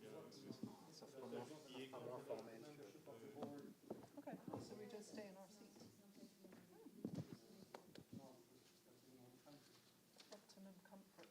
Okay, so we just stay in our seats. Optimum comfort.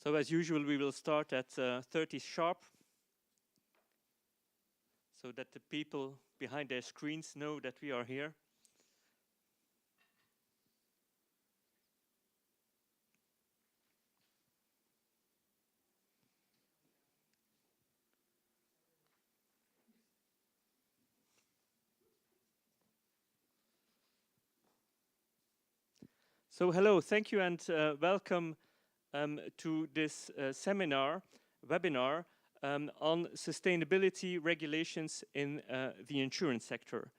So as usual, we will start at 30 sharp, so that the people behind their screens know that we are here. So hello, thank you, and welcome to this webinar on sustainability regulations in the insurance sector.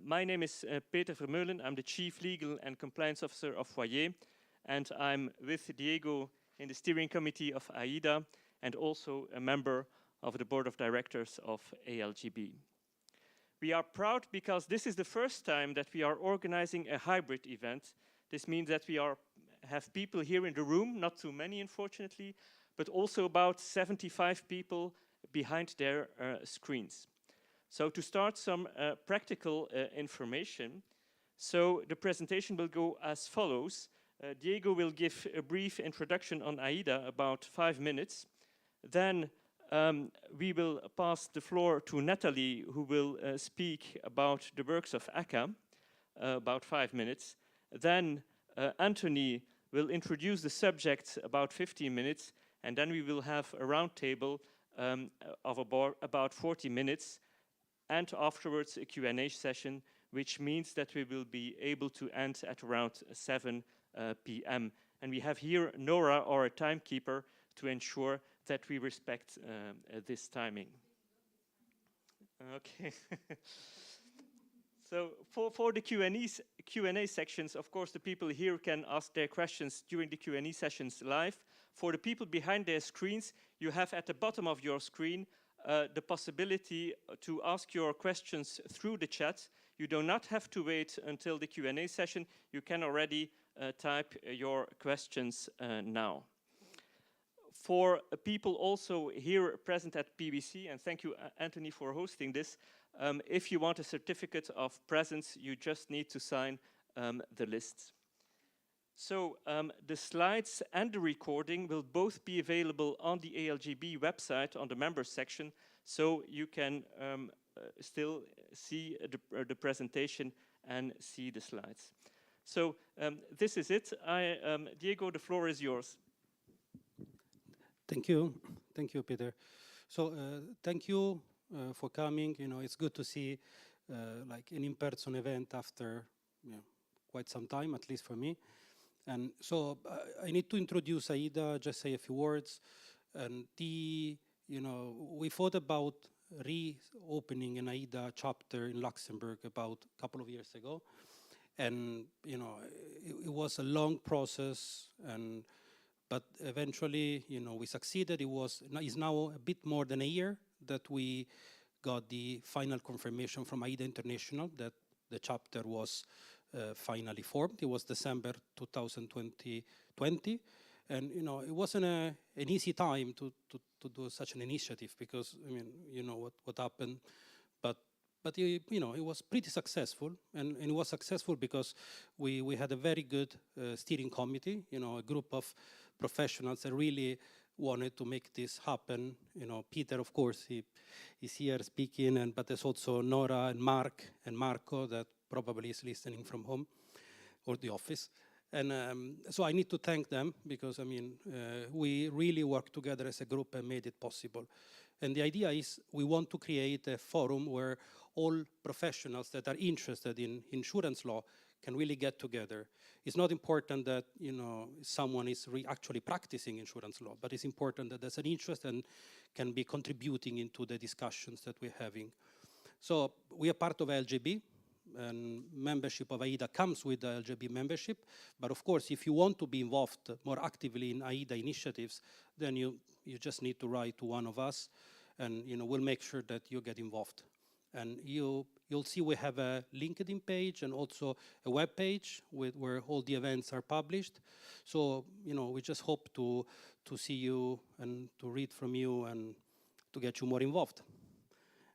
My name is Peter Vermeulen. I'm the Chief Legal and Compliance Officer of Foyer, and I'm with Diego in the steering committee of AIDA and also a member of the board of directors of ALJB. We are proud because this is the first time that we are organizing a hybrid event. This means that we have people here in the room, not too many unfortunately, but also about 75 people behind their screens. So to start, some practical information. So the presentation will go as follows. Diego will give a brief introduction on AIDA, about 5 minutes. Then we will pass the floor to Natalie, who will speak about the works of ACA, about 5 minutes. Then Anthony will introduce the subject about 15 minutes, and then we will have a roundtable of about 40 minutes, and afterwards a Q&A session, which means that we will be able to end at around 7 p.m. And we have here Nora, our timekeeper, to ensure that we respect this timing. Okay. So for the Q&A sections, of course, the people here can ask their questions during the Q&A sessions live. For the people behind their screens, you have at the bottom of your screen the possibility to ask your questions through the chat. You do not have to wait until the Q&A session. You can already type your questions now. For people also here present at PwC, and thank you, Anthony, for hosting this, if you want a certificate of presence, you just need to sign the list. So the slides and the recording will both be available on the ALJB website on the members section, so you can still see the presentation and see the slides. So this is it. Diego, the floor is yours. Thank you, Peter. So thank you for coming. You know, it's good to see like an in-person event after quite some time, at least for me. And so I need to introduce AIDA, just say a few words. And we thought about reopening an AIDA chapter in Luxembourg about a couple of years ago. And, it was a long process, but eventually, we succeeded. It's now a bit more than a year that we got the final confirmation from AIDA International that the chapter was finally formed. It was December 2020. And, it wasn't an easy time to do such an initiative because, what happened. But it was pretty successful, and it was successful because we had a very good steering committee, a group of professionals that really wanted to make this happen. You know, Peter, of course, he is here speaking, but there's also Nora and Mark and Marco that probably is listening from home or the office. And so I need to thank them because, I mean, we really worked together as a group and made it possible. And the idea is we want to create a forum where all professionals that are interested in insurance law can really get together. It's not important that, you know, someone is actually practicing insurance law, but it's important that there's an interest and can be contributing into the discussions that we're having. So we are part of ALJB, and membership of AIDA comes with the ALJB membership. But of course, if you want to be involved more actively in AIDA initiatives, then you just need to write to one of us, and you know, we'll make sure that you get involved. And you'll see we have a LinkedIn page and also a web page where all the events are published. So, you know, we just hope to see you and to read from you and to get you more involved.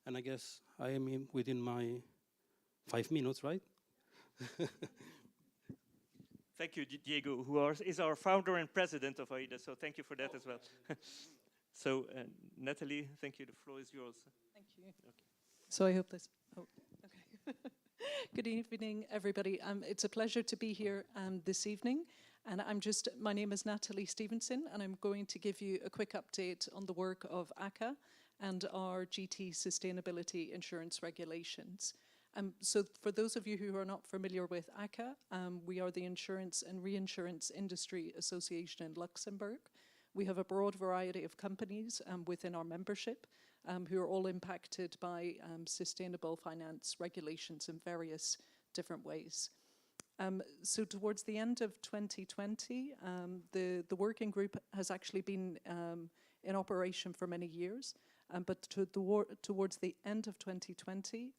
And I guess I am within my 5 minutes, right? Thank you, Diego, who is our founder and president of AIDA, so thank you for that as well. So, Natalie, thank you, the floor is yours. Thank you. Okay. So I hope this, okay. Good evening, everybody. It's a pleasure to be here this evening. And my name is Natalie Stevenson, and I'm going to give you a quick update on the work of ACA and our GT sustainability insurance regulations. So for those of you who are not familiar with ACA, we are the Insurance and Reinsurance Industry Association in Luxembourg. We have a broad variety of companies within our membership who are all impacted by sustainable finance regulations in various different ways. So towards the end of 2020, the working group has actually been in operation for many years. But towards the end of 2020,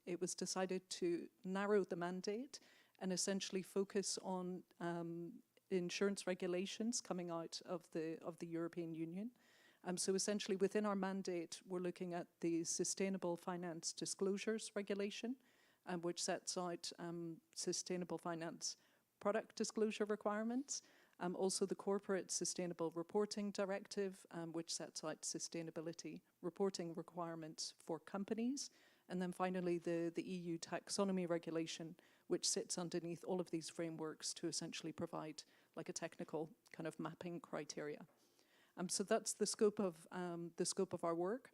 it was decided to narrow the mandate and essentially focus on insurance regulations coming out of the European Union. So essentially within our mandate, we're looking at the Sustainable Finance Disclosures Regulation, which sets out sustainable finance product disclosure requirements. Also the Corporate Sustainable Reporting Directive, which sets out sustainability reporting requirements for companies. And then finally the EU Taxonomy Regulation, which sits underneath all of these frameworks to essentially provide like a technical kind of mapping criteria. So that's the scope of our work.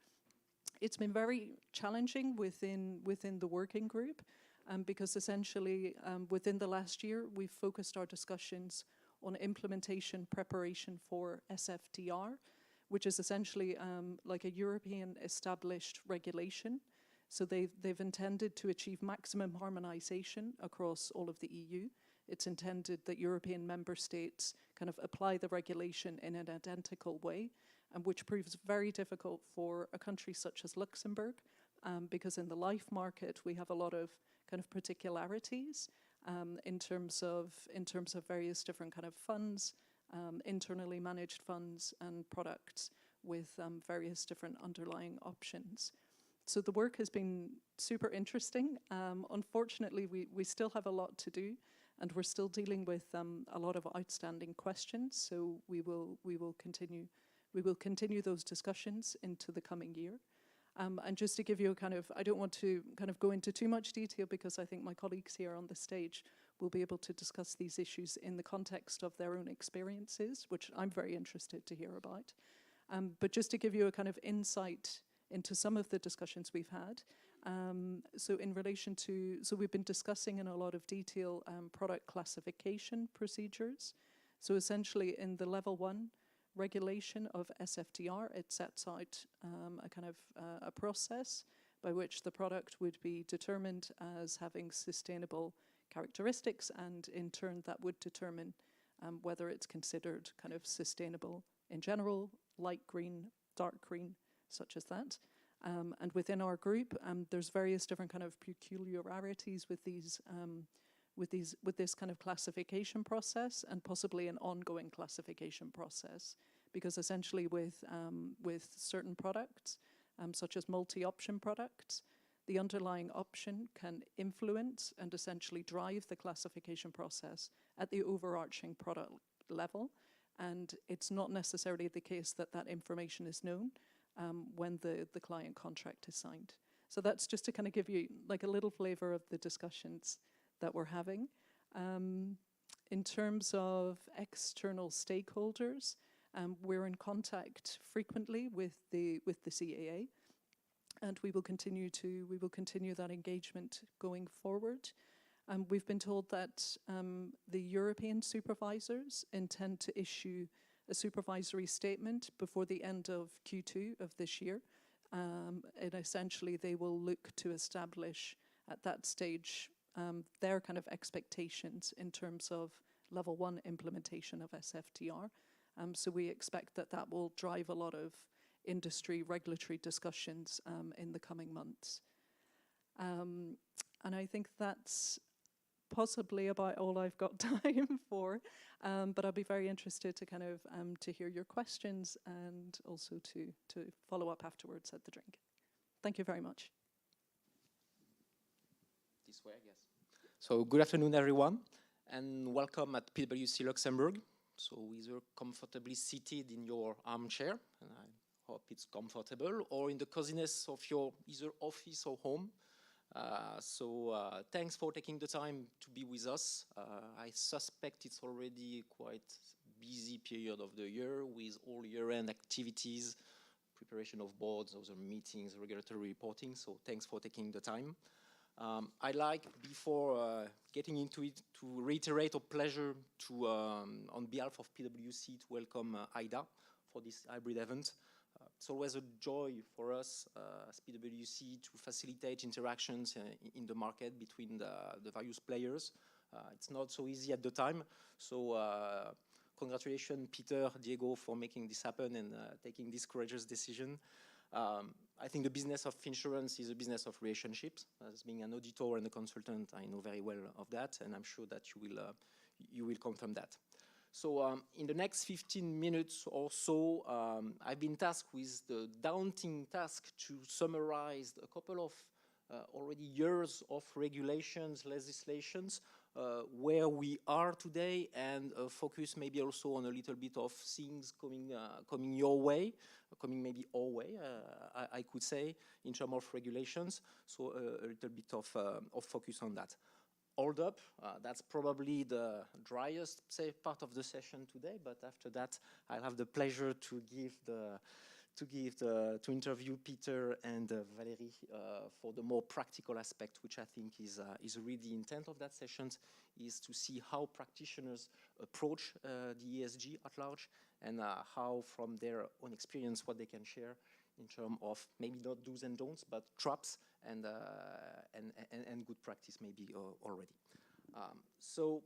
It's been very challenging within the working group because essentially within the last year, we've focused our discussions on implementation preparation for SFDR, which is essentially like a European established regulation. So they've intended to achieve maximum harmonization across all of the EU. It's intended that European member states kind of apply the regulation in an identical way, and which proves very difficult for a country such as Luxembourg, because in the life market we have a lot of kind of particularities in terms of various different kind of funds, internally managed funds and products with various different underlying options. So the work has been super interesting. Unfortunately, we still have a lot to do, and we're still dealing with a lot of outstanding questions. So we will continue those discussions into the coming year. And just to give you a kind of, I don't want to kind of go into too much detail because I think my colleagues here on the stage will be able to discuss these issues in the context of their own experiences, which I'm very interested to hear about. But just to give you a kind of insight into some of the discussions we've had. So in relation to, so we've been discussing in a lot of detail product classification procedures. So essentially in the level 1 regulation of SFDR, it sets out a kind of a process by which the product would be determined as having sustainable characteristics, and in turn that would determine whether it's considered kind of sustainable in general, light green, dark green, such as that. And within our group, there's various different kind of peculiarities with these with this kind of classification process, and possibly an ongoing classification process, because essentially with certain products, such as multi-option products, the underlying option can influence and essentially drive the classification process at the overarching product level. and it's not necessarily the case that that information is known when the client contract is signed. So that's just to kind of give you like a little flavor of the discussions that we're having. In terms of external stakeholders, we're in contact frequently with the CAA, and we will continue that engagement going forward. We've been told that the European supervisors intend to issue a supervisory statement before the end of Q2 of this year. And essentially they will look to establish at that stage their kind of expectations in terms of level 1 implementation of SFTR. So we expect that that will drive a lot of industry regulatory discussions in the coming months. And I think that's possibly about all I've got time for, but I'll be very interested to kind of to hear your questions and also to follow up afterwards at the drink. Thank you very much. This way, I guess. So good afternoon, everyone, and welcome at PwC Luxembourg. So either comfortably seated in your armchair, and I hope it's comfortable, or in the coziness of your either office or home. Thanks for taking the time to be with us. I suspect it's already quite busy period of the year with all year-end activities, preparation of boards, other meetings, regulatory reporting. So thanks for taking the time. I'd like, before getting into it, to reiterate our pleasure to, on behalf of PwC, to welcome Ida for this hybrid event. It's always a joy for us as PwC to facilitate interactions in the market between the various players. It's not so easy at the time, so congratulations Peter, Diego, for making this happen and taking this courageous decision. I think the business of insurance is a business of relationships. As being an auditor and a consultant, I know very well of that, and I'm sure that you will confirm that. So in the next 15 minutes or so, I've been tasked with the daunting task to summarize a couple of already years of regulations, legislations, where we are today, and focus maybe also on a little bit of things coming your way, coming maybe our way, I could say, in terms of regulations. So a little bit of focus on that. Hold up, that's probably the driest part of the session today, but after that I'll have the pleasure to interview Peter and Valerie for the more practical aspect, which I think is really the intent of that session, is to see how practitioners approach the ESG at large, and how from their own experience what they can share in terms of maybe not do's and don'ts, but traps and good practice maybe already. So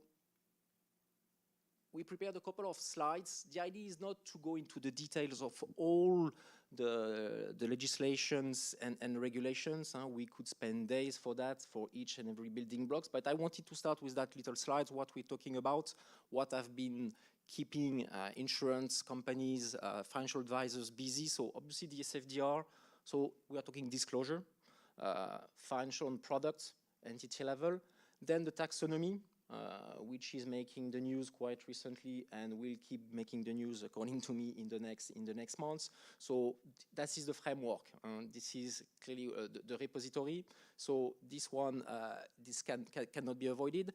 we prepared a couple of slides. The idea is not to go into the details of all the legislations and regulations. We could spend days for that, for each and every building blocks, but I wanted to start with that little slides, what we're talking about, what have been keeping insurance companies, financial advisors busy. So obviously the SFDR, so we are talking disclosure, financial products, entity level, then the taxonomy, which is making the news quite recently and will keep making the news, according to me, in the next months. So that is the framework. This is clearly the repository. So this one, this cannot be avoided.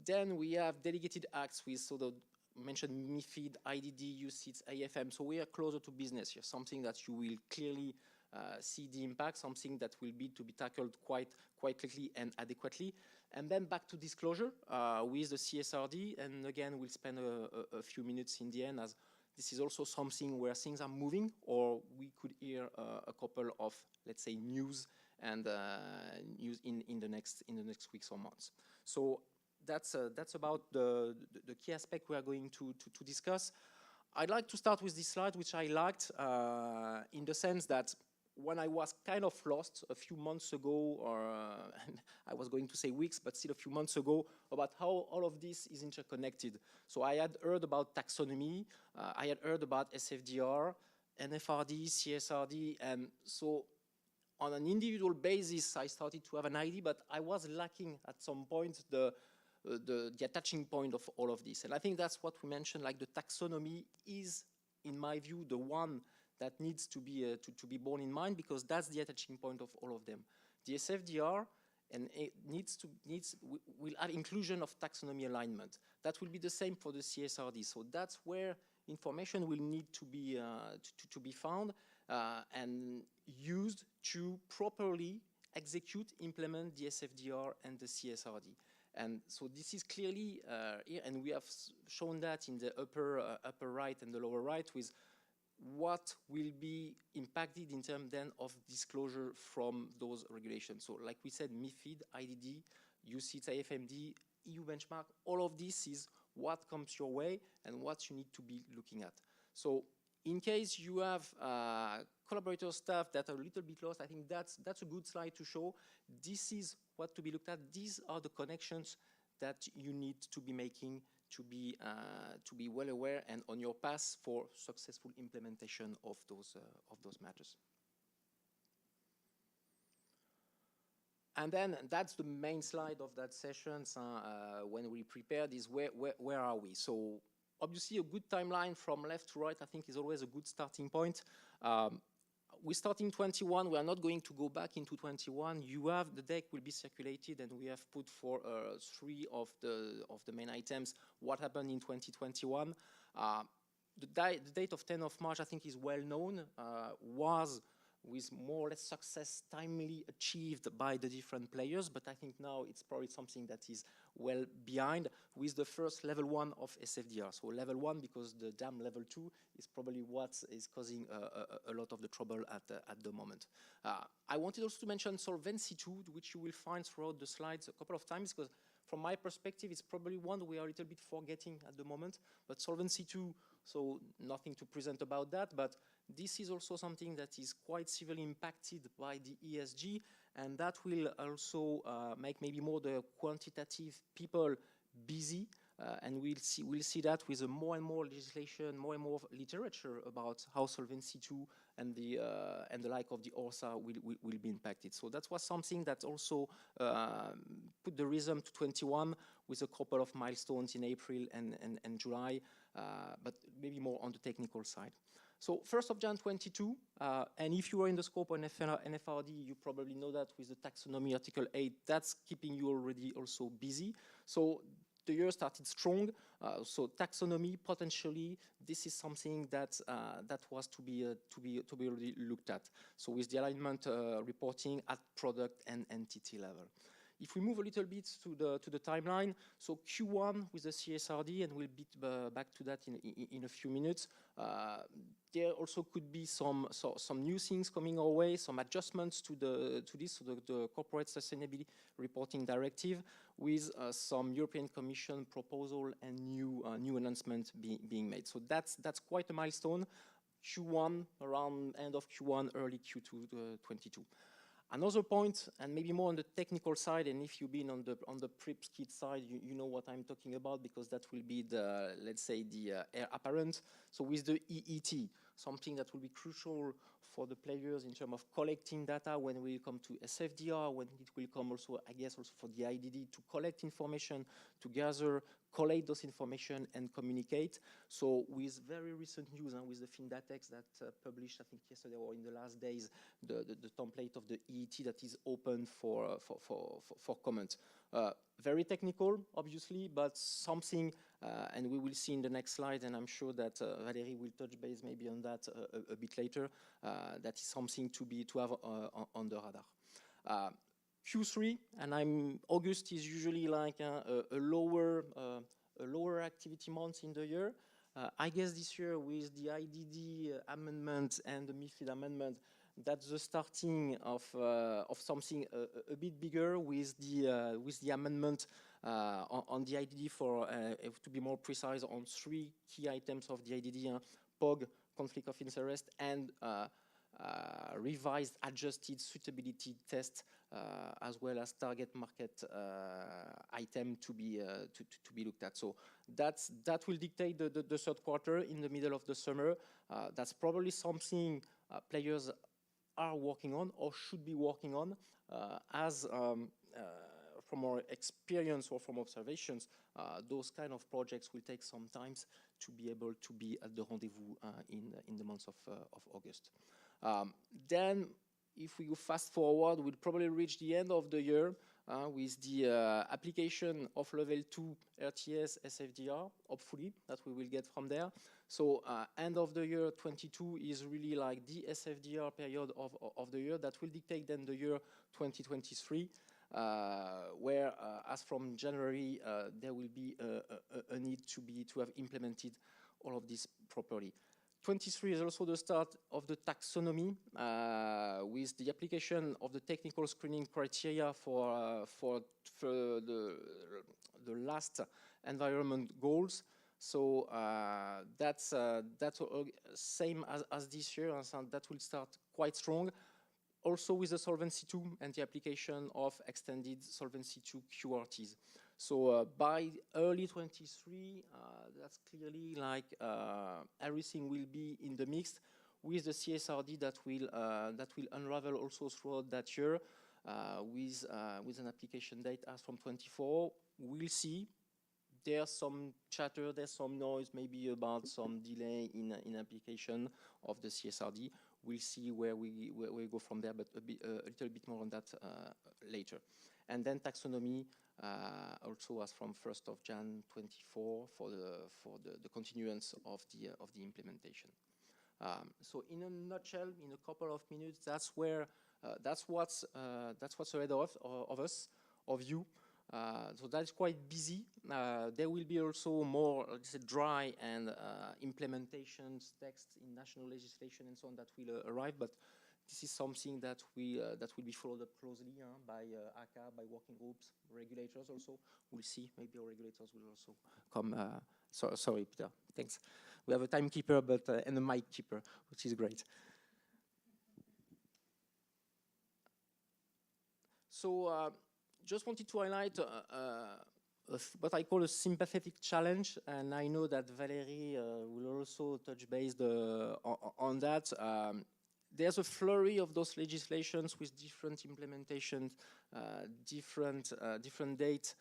Then we have delegated acts with sort of mentioned MiFID, IDD, UCITS, AFM. So we are closer to business here, something that you will clearly see the impact, something that will be to be tackled quite quickly and adequately. And then back to disclosure with the CSRD, and again we'll spend a few minutes in the end, as this is also something where things are moving, or we could hear a couple of, let's say, news and news in the next weeks or months. So that's about the key aspect we are going to discuss. I'd like to start with this slide, which I liked in the sense that when I was kind of lost a few months ago, or I was going to say weeks, but still a few months ago, about how all of this is interconnected. So I had heard about taxonomy, I had heard about SFDR, NFRD, CSRD, and so on an individual basis, I started to have an idea, but I was lacking at some point the the attaching point of all of this. And I think that's what we mentioned, like the taxonomy is, in my view, the one that needs to be borne in mind, because that's the attaching point of all of them. The SFDR and it will add inclusion of taxonomy alignment. That will be the same for the CSRD. So that's where information will need to be found and used to properly execute, implement the SFDR and the CSRD. And so this is clearly here, and we have shown that in the upper right and the lower right with what will be impacted in terms then of disclosure from those regulations. So like we said, MiFID, IDD, UCITS, AFMD, EU benchmark, all of this is what comes your way and what you need to be looking at. So in case you have collaborator staff that are a little bit lost, I think that's a good slide to show. This is what to be looked at. These are the connections that you need to be making to be well aware and on your path for successful implementation of those matters. And then that's the main slide of that session. When we prepared is where are we? So obviously a good timeline from left to right I think is always a good starting point. We start in 21. We are not going to go back into 21. You have the deck will be circulated, and we have put for 3 of the main items what happened in 2021. The date of 10th of March I think is well known. Was with more or less success timely achieved by the different players, but I think now it's probably something that is well behind with the first level 1 of SFDR. So level 1 because the DAM level 2 is probably what is causing a lot of the trouble at the moment. I wanted also to mention Solvency 2, which you will find throughout the slides a couple of times, because from my perspective, it's probably one we are a little bit forgetting at the moment, but Solvency 2, so nothing to present about that, but this is also something that is quite severely impacted by the ESG, and that will also make maybe more the quantitative people busy, and we'll see that with more and more legislation, more and more literature about how Solvency 2 and the like of the ORSA will be impacted. So that was something that also put the rhythm to 21 with a couple of milestones in April and July, but maybe more on the technical side. So 1st of Jan 22, and if you are in the scope on NFRD, you probably know that with the taxonomy Article 8, that's keeping you already also busy. So the year started strong. So taxonomy potentially, this is something that was to be already looked at. So with the alignment reporting at product and entity level. If we move a little bit to the timeline, so Q1 with the CSRD, and we'll be back to that in a few minutes. There also could be some new things coming our way, some adjustments to this, so the Corporate Sustainability Reporting Directive, with some European Commission proposal and new announcements being made. So that's quite a milestone. Q1 around end of Q1, early Q2 22. Another point, and maybe more on the technical side, and if you've been on the PRIPS kit side, you know what I'm talking about, because that will be the, let's say, the heir apparent. So with the EET, something that will be crucial for the players in terms of collecting data when we come to SFDR, when it will come also, I guess, also for the IDD to collect information, to gather, collate those information and communicate. So with very recent news and with the Findatex that published, I think yesterday or in the last days, the template of the EET that is open for comment. Very technical, obviously, but something, and we will see in the next slide, and I'm sure that Valérie will touch base maybe on that a bit later. That is something to have on the radar. Q3, and August is usually like a lower activity month in the year. I guess this year with the IDD amendment and the MiFID amendment, that's the starting of something a bit bigger with the amendment on the IDD for to be more precise on 3 key items of the IDD: POG, conflict of interest, and revised adjusted suitability test, as well as target market item to be looked at. So that will dictate the third quarter in the middle of the summer. That's probably something players are working on or should be working on, as from our experience or from observations, those kind of projects will take some time to be able to be at the rendezvous in the month of August. Then, if we go fast forward, we'll probably reach the end of the year with the application of level 2 RTS SFDR, hopefully, that we will get from there. So end of the year 22 is really like the SFDR period of the year that will dictate then the year 2023, where as from January there will be a need to have implemented all of this properly. 23 is also the start of the taxonomy with the application of the technical screening criteria for the last environment goals. So that's same as this year, and so that will start quite strong. Also with the Solvency II and the application of extended Solvency II QRTs. So by early 23, that's clearly like everything will be in the mix with the CSRD that will unravel also throughout that year with an application date as from 24. We'll see. There's some chatter, there's some noise maybe about some delay in application of the CSRD. We'll see where we go from there, but a little bit more on that later. And then taxonomy also as from 1st of Jan 24 for the continuance of the implementation. So in a nutshell, in a couple of minutes, that's what's ahead of us, of you. So that's quite busy. There will be also more, let's say, dry and implementations, text in national legislation and so on that will arrive. But this is something that will be followed up closely by ACA, by working groups, regulators also. We'll see. Maybe our regulators will also come. Sorry, Peter. Thanks. We have a timekeeper, and a mic keeper, which is great. So. Just wanted to highlight what I call a sympathetic challenge, and I know that Valérie will also touch base on that. There's a flurry of those legislations with different implementations, different dates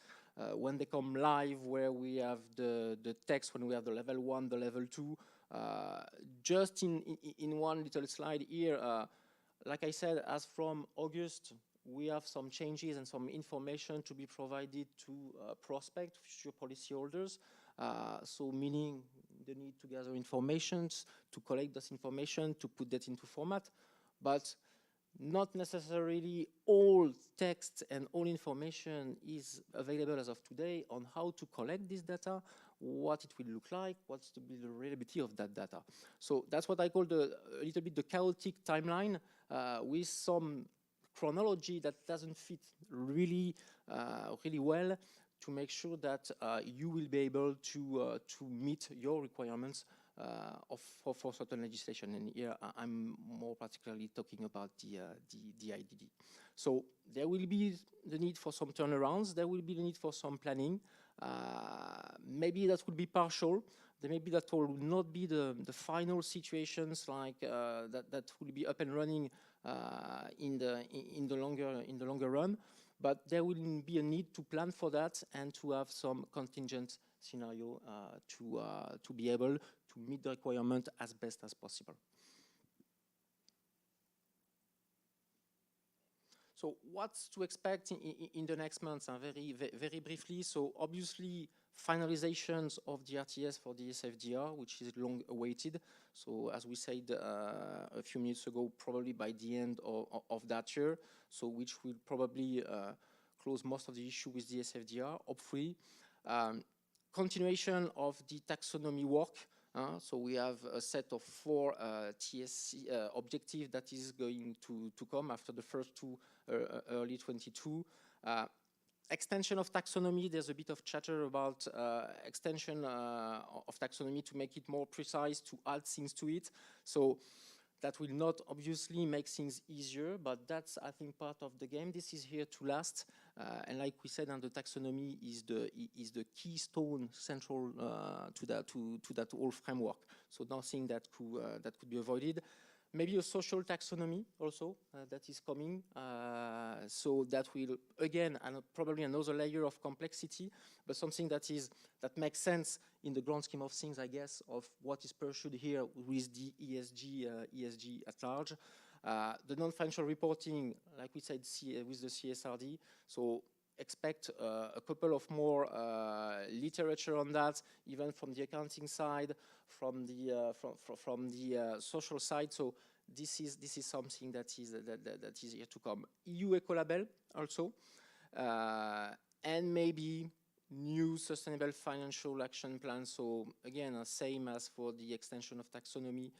when they come live, where we have the text, when we have the level 1, the level 2. Just in one little slide here, like I said, as from August, we have some changes and some information to be provided to prospect future policyholders. So meaning the need to gather information, to collect this information, to put that into format, but not necessarily all text and all information is available as of today on how to collect this data, what it will look like, what's to be the reliability of that data. So that's what I call a little bit the chaotic timeline with some chronology that doesn't fit really well to make sure that you will be able to meet your requirements for certain legislation. And here I'm more particularly talking about the IDD. So there will be the need for some turnarounds. There will be the need for some planning. Maybe that will be partial. Maybe that will not be the final situations like that will be up and running in the longer run, but there will be a need to plan for that and to have some contingent scenario to be able to meet the requirement as best as possible. So what's to expect in the next months? Very briefly. So obviously finalizations of the RTS for the SFDR, which is long awaited. So as we said a few minutes ago, probably by the end of that year. So which will probably close most of the issue with the SFDR, hopefully. Continuation of the taxonomy work. So we have a set of 4 TSC objectives that is going to come after the first 2 early 22. Extension of taxonomy, there's a bit of chatter about extension of taxonomy to make it more precise, to add things to it. So that will not obviously make things easier, but that's, I think, part of the game. This is here to last. And like we said, the taxonomy is the keystone central to that whole framework. So nothing that could be avoided. Maybe a social taxonomy also that is coming. So that will, again, probably another layer of complexity, but something that makes sense in the grand scheme of things, I guess, of what is pursued here with the ESG at large. The non-financial reporting, like we said, with the CSRD. So expect a couple of more literature on that, even from the accounting side, from the social side. So this is something that is here to come. EU Ecolabel also, and maybe new sustainable financial action plan. So again, same as for the extension of taxonomy,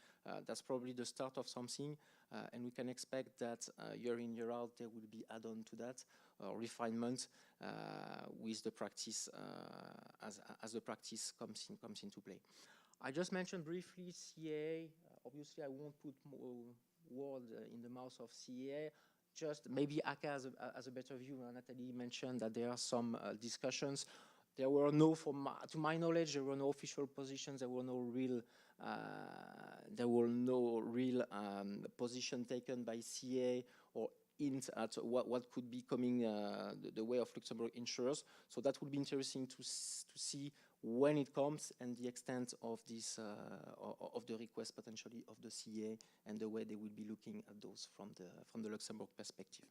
that's probably the start of something, and we can expect that year in, year out, there will be add-on to that, refinement with the practice as the practice comes into play. I just mentioned briefly CA. Obviously, I won't put more word in the mouth of CA. Just maybe ACA as a better view. Nathalie mentioned that there are some discussions. There were no, to my knowledge, there were no official positions. There were no real position taken by CA or hint at what could be coming the way of Luxembourg insurers. So that would be interesting to see when it comes and the extent of this of the request potentially of the CA and the way they will be looking at those from the Luxembourg perspective.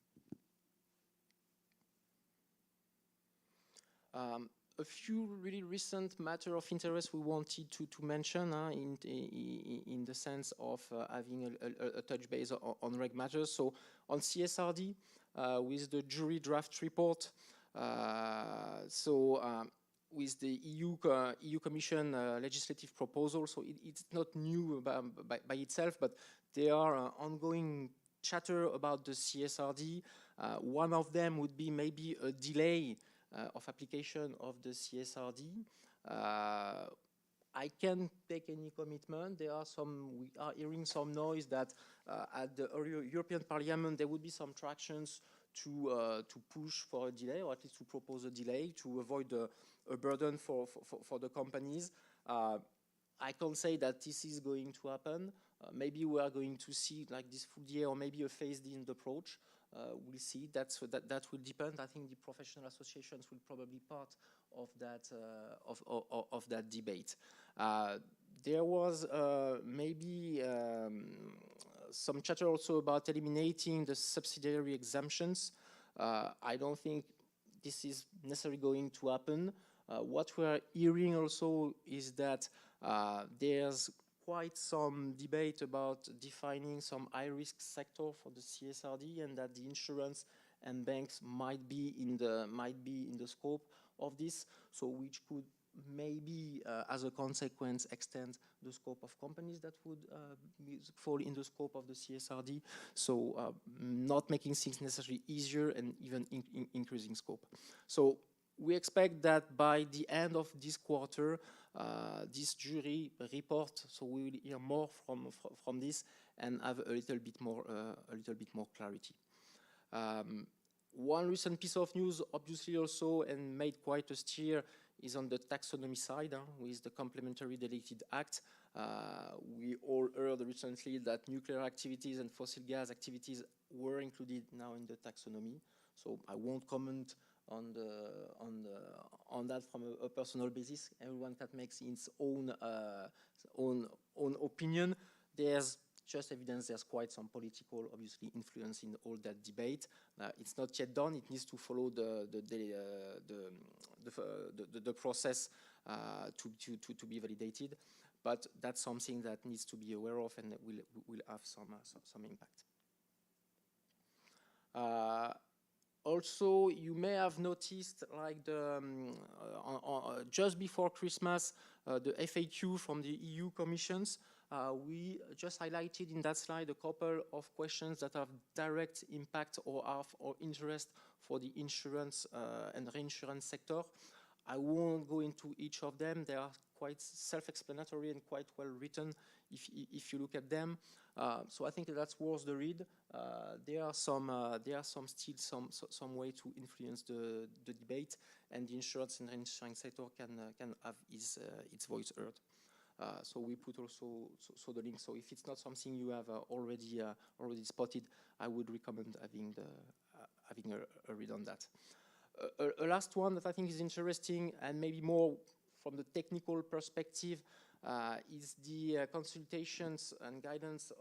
A few really recent matter of interest we wanted to mention in the sense of having a touch base on reg matters. So on CSRD, with the jury draft report, with the EU Commission legislative proposal, so it's not new by itself, but there are ongoing chatter about the CSRD. One of them would be maybe a delay of application of the CSRD. I can't take any commitment. We are hearing some noise that at the European Parliament there would be some tractions to push for a delay, or at least to propose a delay to avoid a burden for the companies. I can't say that this is going to happen. Maybe we are going to see like this full year, or maybe a phased-in approach. We'll see. That will depend. I think the professional associations will probably be part of that debate. There was maybe some chatter also about eliminating the subsidiary exemptions. I don't think this is necessarily going to happen. What we are hearing also is that there's quite some debate about defining some high-risk sector for the CSRD, and that the insurance and banks might be in the scope of this, so which could maybe, as a consequence, extend the scope of companies that would fall in the scope of the CSRD. So not making things necessarily easier and even increasing scope. So we expect that by the end of this quarter, this jury report, so we will hear more from this and have a little bit more clarity. One recent piece of news, obviously also, and made quite a stir, is on the taxonomy side with the complementary delegated act. We all heard recently that nuclear activities and fossil gas activities were included now in the taxonomy. So I won't comment on that from a personal basis. Everyone can make its own opinion. There's just evidence there's quite some political, obviously, influence in all that debate. It's not yet done. It needs to follow the process to be validated. But that's something that needs to be aware of, and will have some impact. Also, you may have noticed, like just before Christmas, the FAQ from the EU Commissions. We just highlighted in that slide a couple of questions that have direct impact or interest for the insurance and reinsurance sector. I won't go into each of them. They are quite self-explanatory and quite well written if you look at them. So I think that's worth the read. There are still some way to influence the debate, and the insurance and reinsurance sector can have its voice heard. So we put also so the link. So if it's not something you have already spotted, I would recommend having a read on that. A last one that I think is interesting, and maybe more from the technical perspective, is the consultations and guidance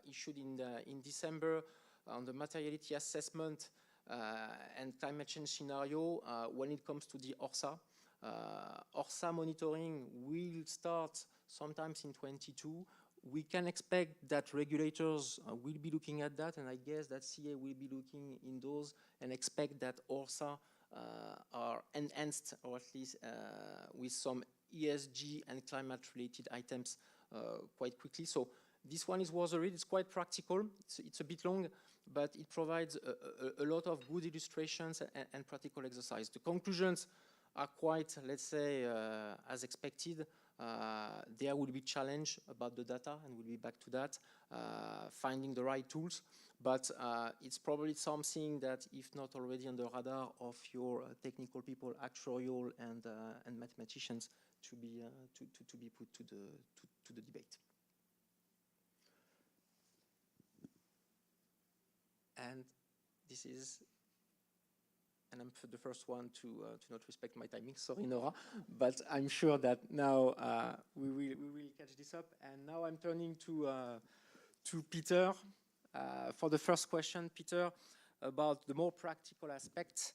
issued in December on the materiality assessment and climate change scenario when it comes to the ORSA. ORSA monitoring will start sometimes in 22. We can expect that regulators will be looking at that, and I guess that CA will be looking in those and expect that ORSA are enhanced, or at least with some ESG and climate-related items quite quickly. So this one was a read. It's quite practical. It's a bit long, but it provides a lot of good illustrations and practical exercise. The conclusions are quite, let's say, as expected. There will be challenge about the data, and we'll be back to that, finding the right tools. But it's probably something that, if not already on the radar of your technical people, actuarial and mathematicians, to be put to the debate. And this is, and I'm the first one to not respect my timing. Sorry, Nora, but I'm sure that now we will catch this up. And now I'm turning to Peter for the first question. Peter, about the more practical aspects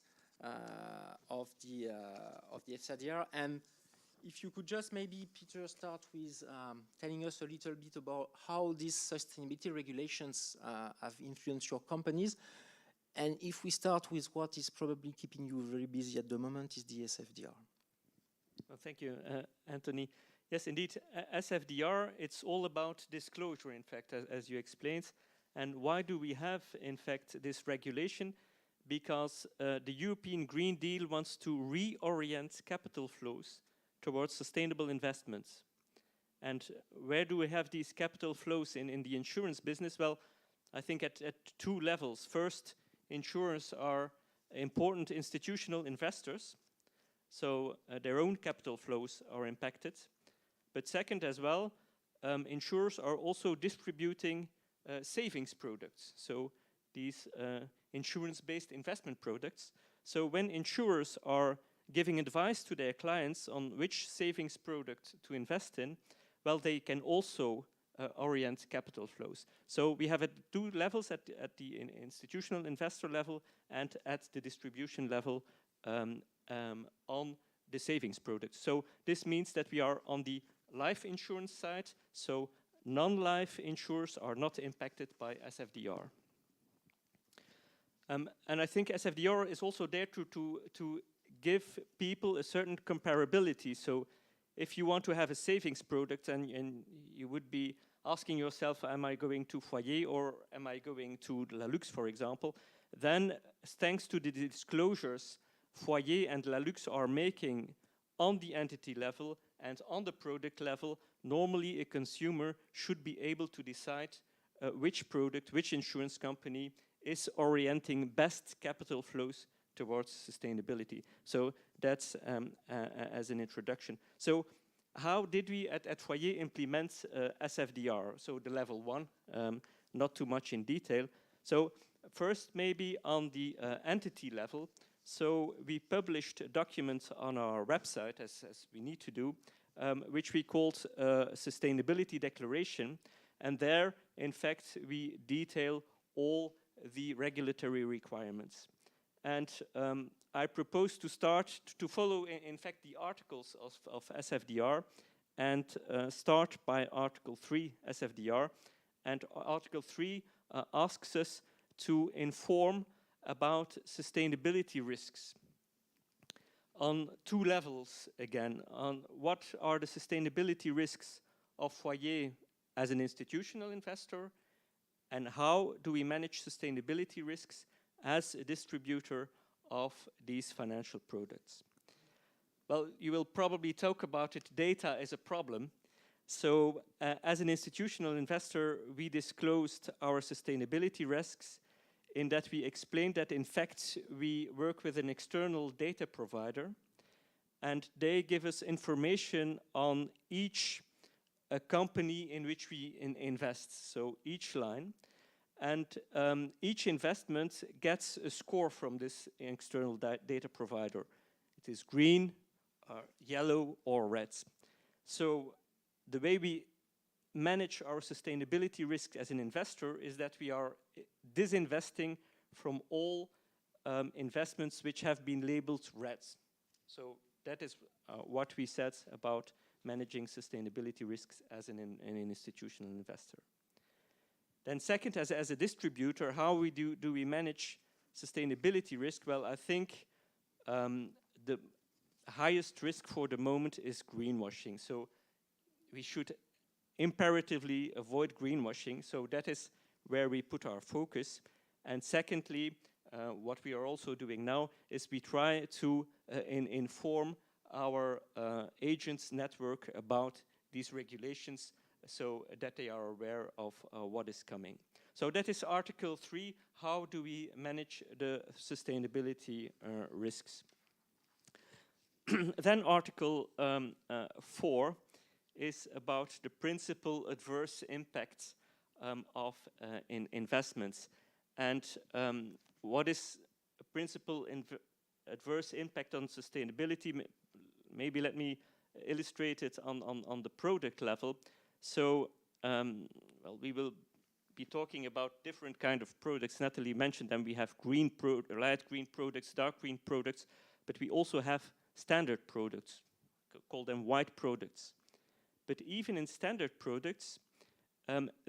of the FCDR, and if you could just maybe, Peter, start with telling us a little bit about how these sustainability regulations have influenced your companies. And if we start with what is probably keeping you very busy at the moment, is the SFDR. Well, thank you, Anthony. Yes, indeed, SFDR, it's all about disclosure, in fact, as you explained. And why do we have, in fact, this regulation? Because the European Green Deal wants to reorient capital flows towards sustainable investments. And where do we have these capital flows in the insurance business? Well, I think at two levels. First, insurers are important institutional investors, so their own capital flows are impacted. But second as well, insurers are also distributing savings products, so these insurance-based investment products. So when insurers are giving advice to their clients on which savings product to invest in, well, they can also orient capital flows. So we have at two levels, at the institutional investor level and at the distribution level on the savings products. So this means that we are on the life insurance side, so non-life insurers are not impacted by SFDR. And I think SFDR is also there to give people a certain comparability. So if you want to have a savings product and you would be asking yourself, am I going to Foyer or am I going to La Lux, for example, then thanks to the disclosures Foyer and La Lux are making on the entity level and on the product level, normally a consumer should be able to decide which product, which insurance company is orienting best capital flows towards sustainability. So that's as an introduction. So how did we at Foyer implement SFDR? So the level one, not too much in detail. So first maybe on the entity level. So we published a document on our website, as we need to do, which we called Sustainability Declaration. And there, in fact, we detail all the regulatory requirements. And I propose to start to follow, in fact, the articles of SFDR and start by Article 3 SFDR. And Article 3 asks us to inform about sustainability risks on two levels again. On what are the sustainability risks of Foyer as an institutional investor, and how do we manage sustainability risks as a distributor of these financial products. Well, you will probably talk about it, data is a problem. So as an institutional investor, we disclosed our sustainability risks in that we explained that in fact we work with an external data provider, and they give us information on each company in which we invest, so each line. And each investment gets a score from this external data provider. It is green, yellow, or red. So the way we manage our sustainability risk as an investor is that we are disinvesting from all investments which have been labeled red. So that is what we said about managing sustainability risks as an institutional investor. Then second, as a distributor, how do we manage sustainability risk? Well, I think the highest risk for the moment is greenwashing. So we should imperatively avoid greenwashing. So that is where we put our focus. And secondly, what we are also doing now is we try to inform our agents network about these regulations so that they are aware of what is coming. So that is Article 3, how do we manage the sustainability risks. Then Article 4 is about the principal adverse impacts of investments. And what is a principal adverse impact on sustainability? Maybe let me illustrate it on the product level. So, well, we will be talking about different kind of products. Natalie mentioned them. We have light green products, dark green products, but we also have standard products, call them white products. But even in standard products,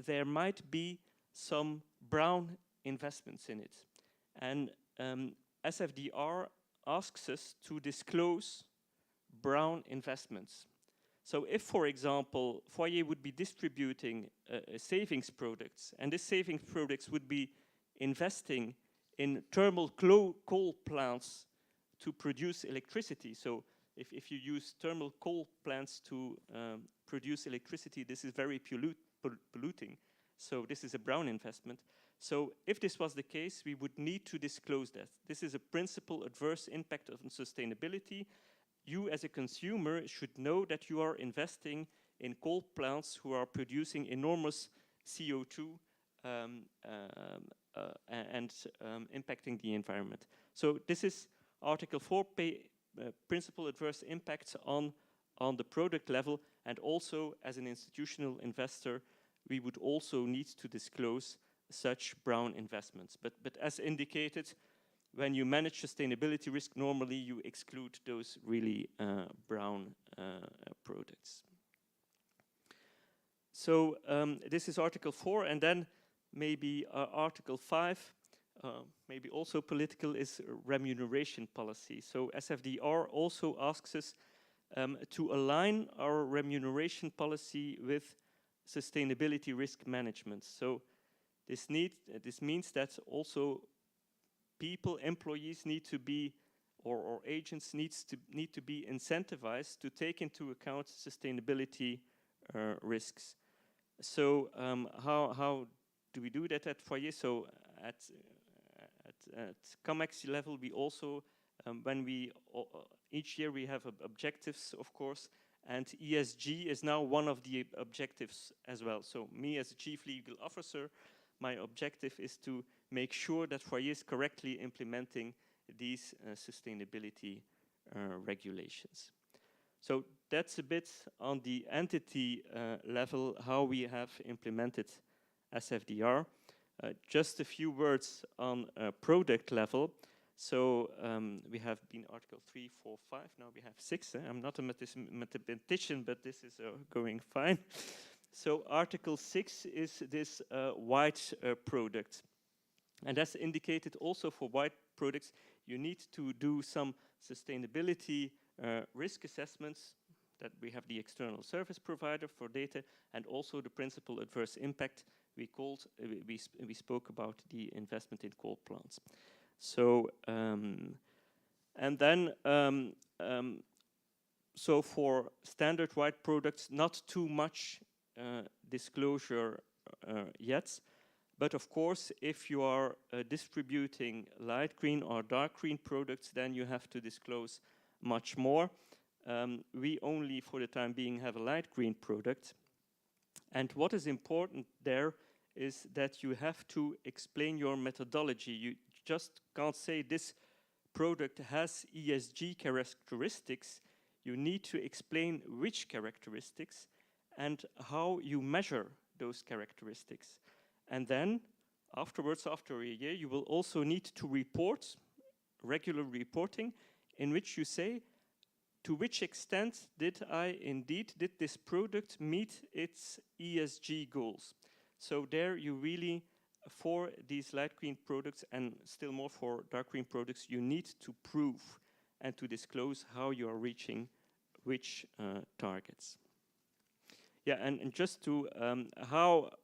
there might be some brown investments in it. And SFDR asks us to disclose brown investments. So if, for example, Foyer would be distributing savings products, and this savings products would be investing in thermal coal plants to produce electricity. So if you use thermal coal plants to produce electricity, this is very polluting. So this is a brown investment. So if this was the case, we would need to disclose that. This is a principal adverse impact on sustainability. You as a consumer should know that you are investing in coal plants who are producing enormous CO2 and impacting the environment. So this is Article 4, principal adverse impacts on the product level, and also as an institutional investor, we would also need to disclose such brown investments. But as indicated, when you manage sustainability risk, normally you exclude those really brown products. So this is Article 4, and then maybe Article 5, maybe also political, is remuneration policy. So SFDR also asks us to align our remuneration policy with sustainability risk management. So this means that also employees need to be, or agents need to be incentivized to take into account sustainability risks. So how do we do that at Foyer? So at COMEX level, we also, each year we have objectives, of course, and ESG is now one of the objectives as well. So me as a chief legal officer, my objective is to make sure that Foyer is correctly implementing these sustainability regulations. So that's a bit on the entity level, how we have implemented SFDR. Just a few words on product level. So we have been Article 3, 4, 5, now we have 6. I'm not a mathematician, but this is going fine. So Article 6 is this white product. And as indicated also for white products, you need to do some sustainability risk assessments, that we have the external service provider for data, and also the principal adverse impact we spoke about the investment in coal plants. So and then so for standard white products, not too much disclosure yet. But of course, if you are distributing light green or dark green products, then you have to disclose much more. we only, for the time being, have a light green product. And what is important there is that you have to explain your methodology. You just can't say this product has ESG characteristics. You need to explain which characteristics and how you measure those characteristics. And then afterwards, after a year, you will also need to report, regular reporting, in which you say, to which extent did this product meet its ESG goals? So there you really, for these light green products and still more for dark green products, you need to prove and to disclose how you are reaching which targets. Yeah, and just to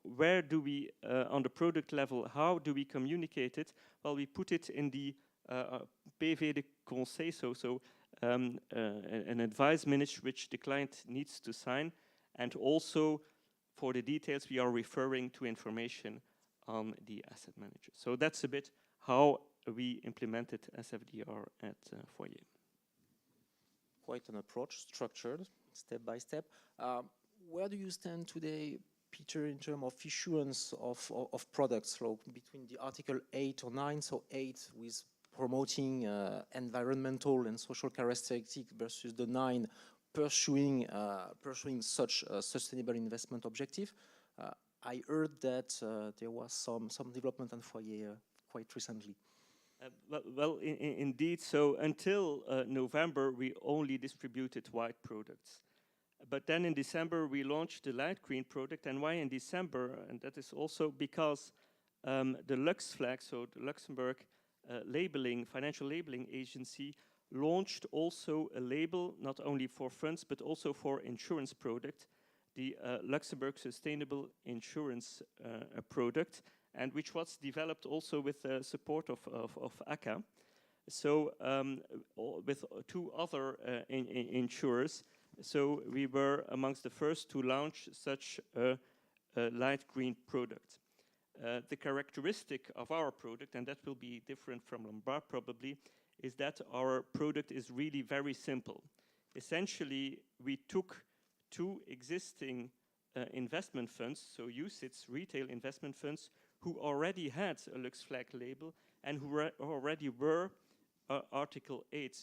where do we, on the product level, how do we communicate it? Well, we put it in the PV de conseil, so an advice minute which the client needs to sign, and also for the details we are referring to information on the asset manager. So that's a bit how we implemented SFDR at Foyer. Quite an approach, structured, step by step. Where do you stand today, Peter, in terms of issuance of products? So between the Article 8 or 9, so 8 with promoting environmental and social characteristics versus the 9 pursuing such a sustainable investment objective. I heard that there was some development on Foyer quite recently. Well, indeed. So until November, we only distributed white products. But then in December, we launched the light green product. And why in December? And that is also because the Lux flag, so the Luxembourg financial labeling agency, launched also a label, not only for funds, but also for insurance product, the Luxembourg Sustainable Insurance product, and which was developed also with the support of ACA. So with 2 other insurers. So we were amongst the first to launch such a light green product. The characteristic of our product, and that will be different from Lombard probably, is that our product is really very simple. Essentially, we took 2 existing investment funds, so UCITS retail investment funds, who already had a Lux flag label and who already were Article 8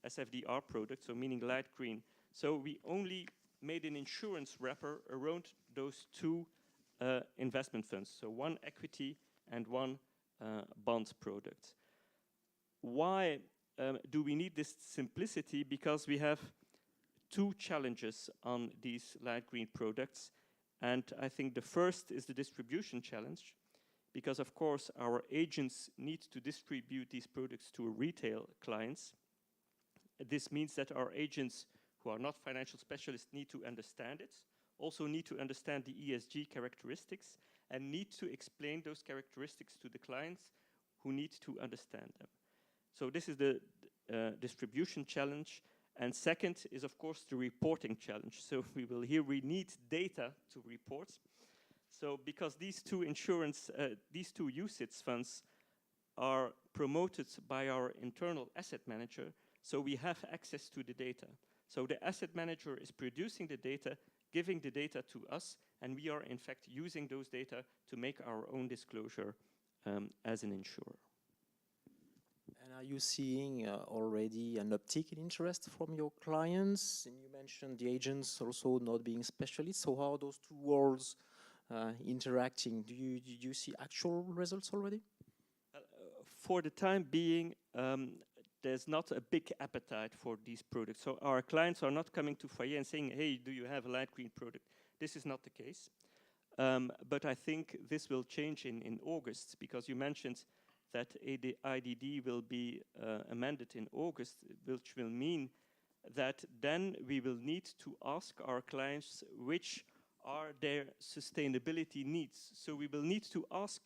SFDR product, so meaning light green. So we only made an insurance wrapper around those 2 investment funds, so 1 equity and 1 bond product. Why do we need this simplicity? Because we have 2 challenges on these light green products, and I think the first is the distribution challenge, because of course our agents need to distribute these products to retail clients. This means that our agents who are not financial specialists need to understand it, also need to understand the ESG characteristics, and need to explain those characteristics to the clients who need to understand them. So this is the distribution challenge. And second is, of course, the reporting challenge. So we need data to report. So because these 2 UCITS funds are promoted by our internal asset manager, so we have access to the data. So the asset manager is producing the data, giving the data to us, and we are in fact using those data to make our own disclosure as an insurer. And are you seeing already an uptick in interest from your clients? And you mentioned the agents also not being specialists. So how are those 2 worlds interacting? Do you see actual results already? For the time being, there's not a big appetite for these products. So our clients are not coming to Foyer and saying, hey, do you have a light green product? This is not the case. But I think this will change in August, because you mentioned that IDD will be amended in August, which will mean that then we will need to ask our clients which are their sustainability needs. So we will need to ask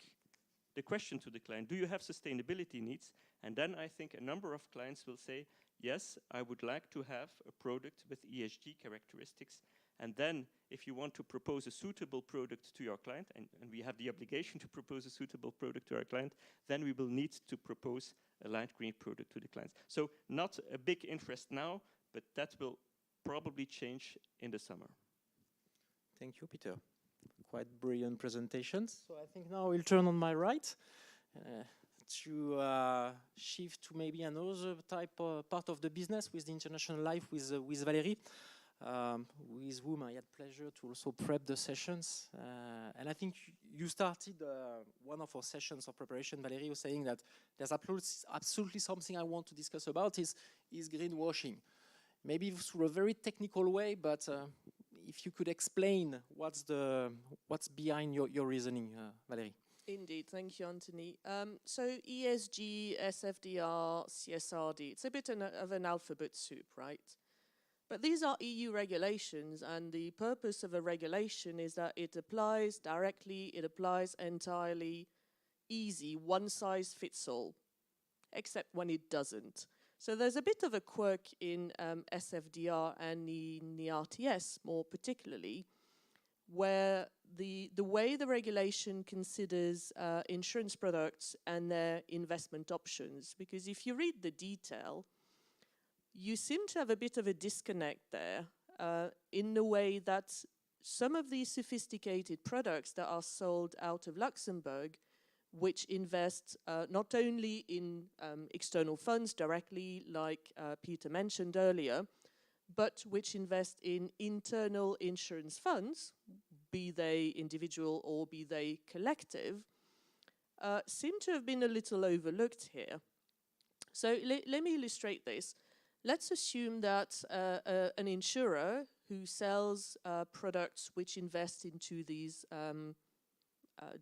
the question to the client, do you have sustainability needs? And then I think a number of clients will say, yes, I would like to have a product with ESG characteristics. And then if you want to propose a suitable product to your client, and we have the obligation to propose a suitable product to our client, then we will need to propose a light green product to the clients. So not a big interest now, but that will probably change in the summer. Thank you, Peter. Quite brilliant presentations. So I think now we'll turn on my right to shift to maybe another type of part of the business with the international life with Valérie, with whom I had pleasure to also prep the sessions. And I think you started one of our sessions of preparation, Valérie, was saying that there's absolutely something I want to discuss about is greenwashing. Maybe through a very technical way, but if you could explain what's behind your reasoning, Valérie. Indeed, thank you, Anthony. So ESG, SFDR, CSRD, it's a bit of an alphabet soup, right? But these are EU regulations, and the purpose of a regulation is that it applies directly, it applies entirely, easy, one size fits all, except when it doesn't. So there's a bit of a quirk in SFDR and in the RTS more particularly, where the way the regulation considers insurance products and their investment options, because if you read the detail, you seem to have a bit of a disconnect there in the way that some of these sophisticated products that are sold out of Luxembourg, which invest not only in external funds directly, like Peter mentioned earlier, but which invest in internal insurance funds, be they individual or be they collective, seem to have been a little overlooked here. So let me illustrate this. Let's assume that an insurer who sells products which invest into these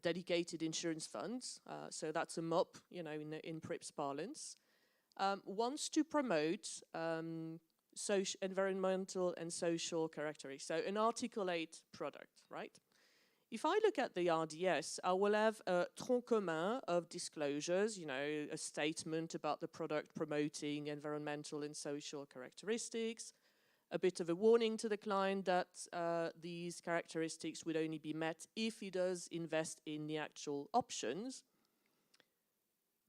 dedicated insurance funds, so that's a MOP, you know, in PRIPS parlance, wants to promote environmental and social characteristics, so an Article 8 product, right? If I look at the RDS, I will have a tronc commun of disclosures, you know, a statement about the product promoting environmental and social characteristics, a bit of a warning to the client that these characteristics would only be met if he does invest in the actual options.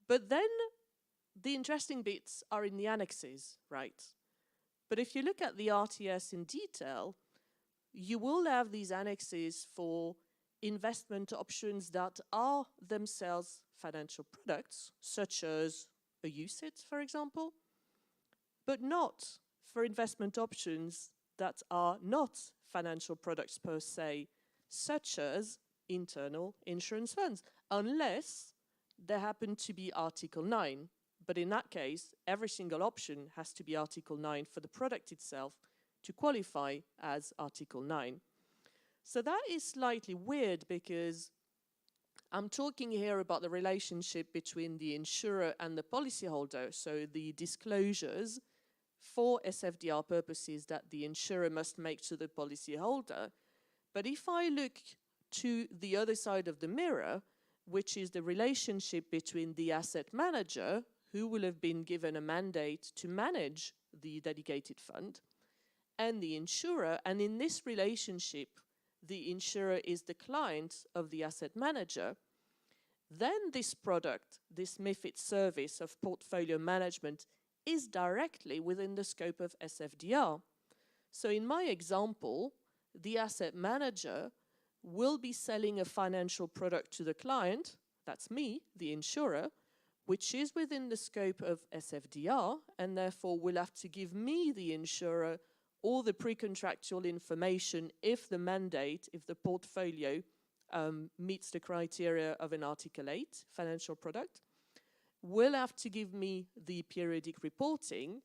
But then the interesting bits are in the annexes, right? But if you look at the RTS in detail, you will have these annexes for investment options that are themselves financial products, such as a UCITS, for example, but not for investment options that are not financial products per se, such as internal insurance funds, unless they happen to be Article 9. But in that case, every single option has to be Article 9 for the product itself to qualify as Article 9. So that is slightly weird because I'm talking here about the relationship between the insurer and the policyholder, so the disclosures for SFDR purposes that the insurer must make to the policyholder. But if I look to the other side of the mirror, which is the relationship between the asset manager, who will have been given a mandate to manage the dedicated fund, and the insurer, and in this relationship, the insurer is the client of the asset manager, then this product, this MiFID service of portfolio management, is directly within the scope of SFDR. So in my example, the asset manager will be selling a financial product to the client, that's me, the insurer, which is within the scope of SFDR, and therefore will have to give me, the insurer, all the pre-contractual information if the mandate, if the portfolio meets the criteria of an Article 8 financial product, will have to give me the periodic reporting,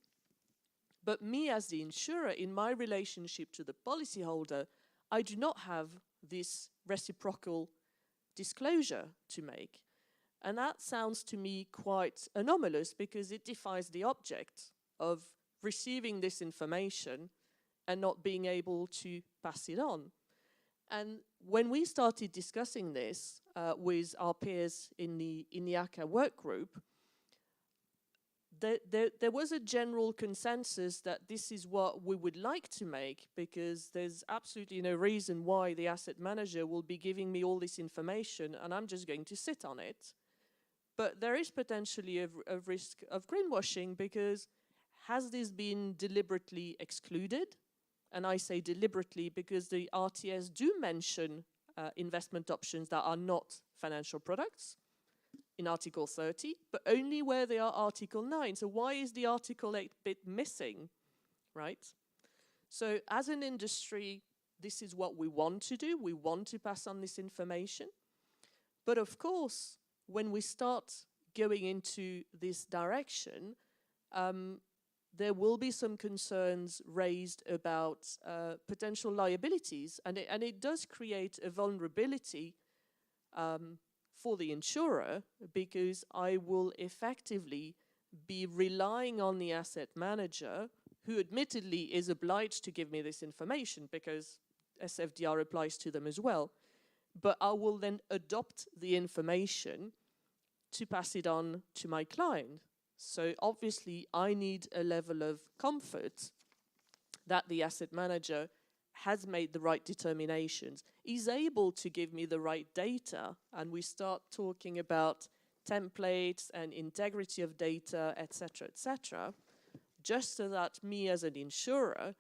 but me as the insurer, in my relationship to the policyholder, I do not have this reciprocal disclosure to make. And that sounds to me quite anomalous because it defies the object of receiving this information and not being able to pass it on. And when we started discussing this with our peers in the ACA work group, there was a general consensus that this is what we would like to make, because there's absolutely no reason why the asset manager will be giving me all this information and I'm just going to sit on it. But there is potentially a risk of greenwashing, because has this been deliberately excluded And I say deliberately because the RTS do mention investment options that are not financial products in Article 30, but only where they are Article 9. So why is the Article 8 bit missing, right? So as an industry, this is what we want to do. We want to pass on this information. But of course, when we start going into this direction, there will be some concerns raised about potential liabilities, and it does create a vulnerability for the insurer, because I will effectively be relying on the asset manager, who admittedly is obliged to give me this information because SFDR applies to them as well, but I will then adopt the information to pass it on to my client. So obviously I need a level of comfort that the asset manager has made the right determinations, is able to give me the right data, and we start talking about templates and integrity of data, etc., just so that me as an insurer,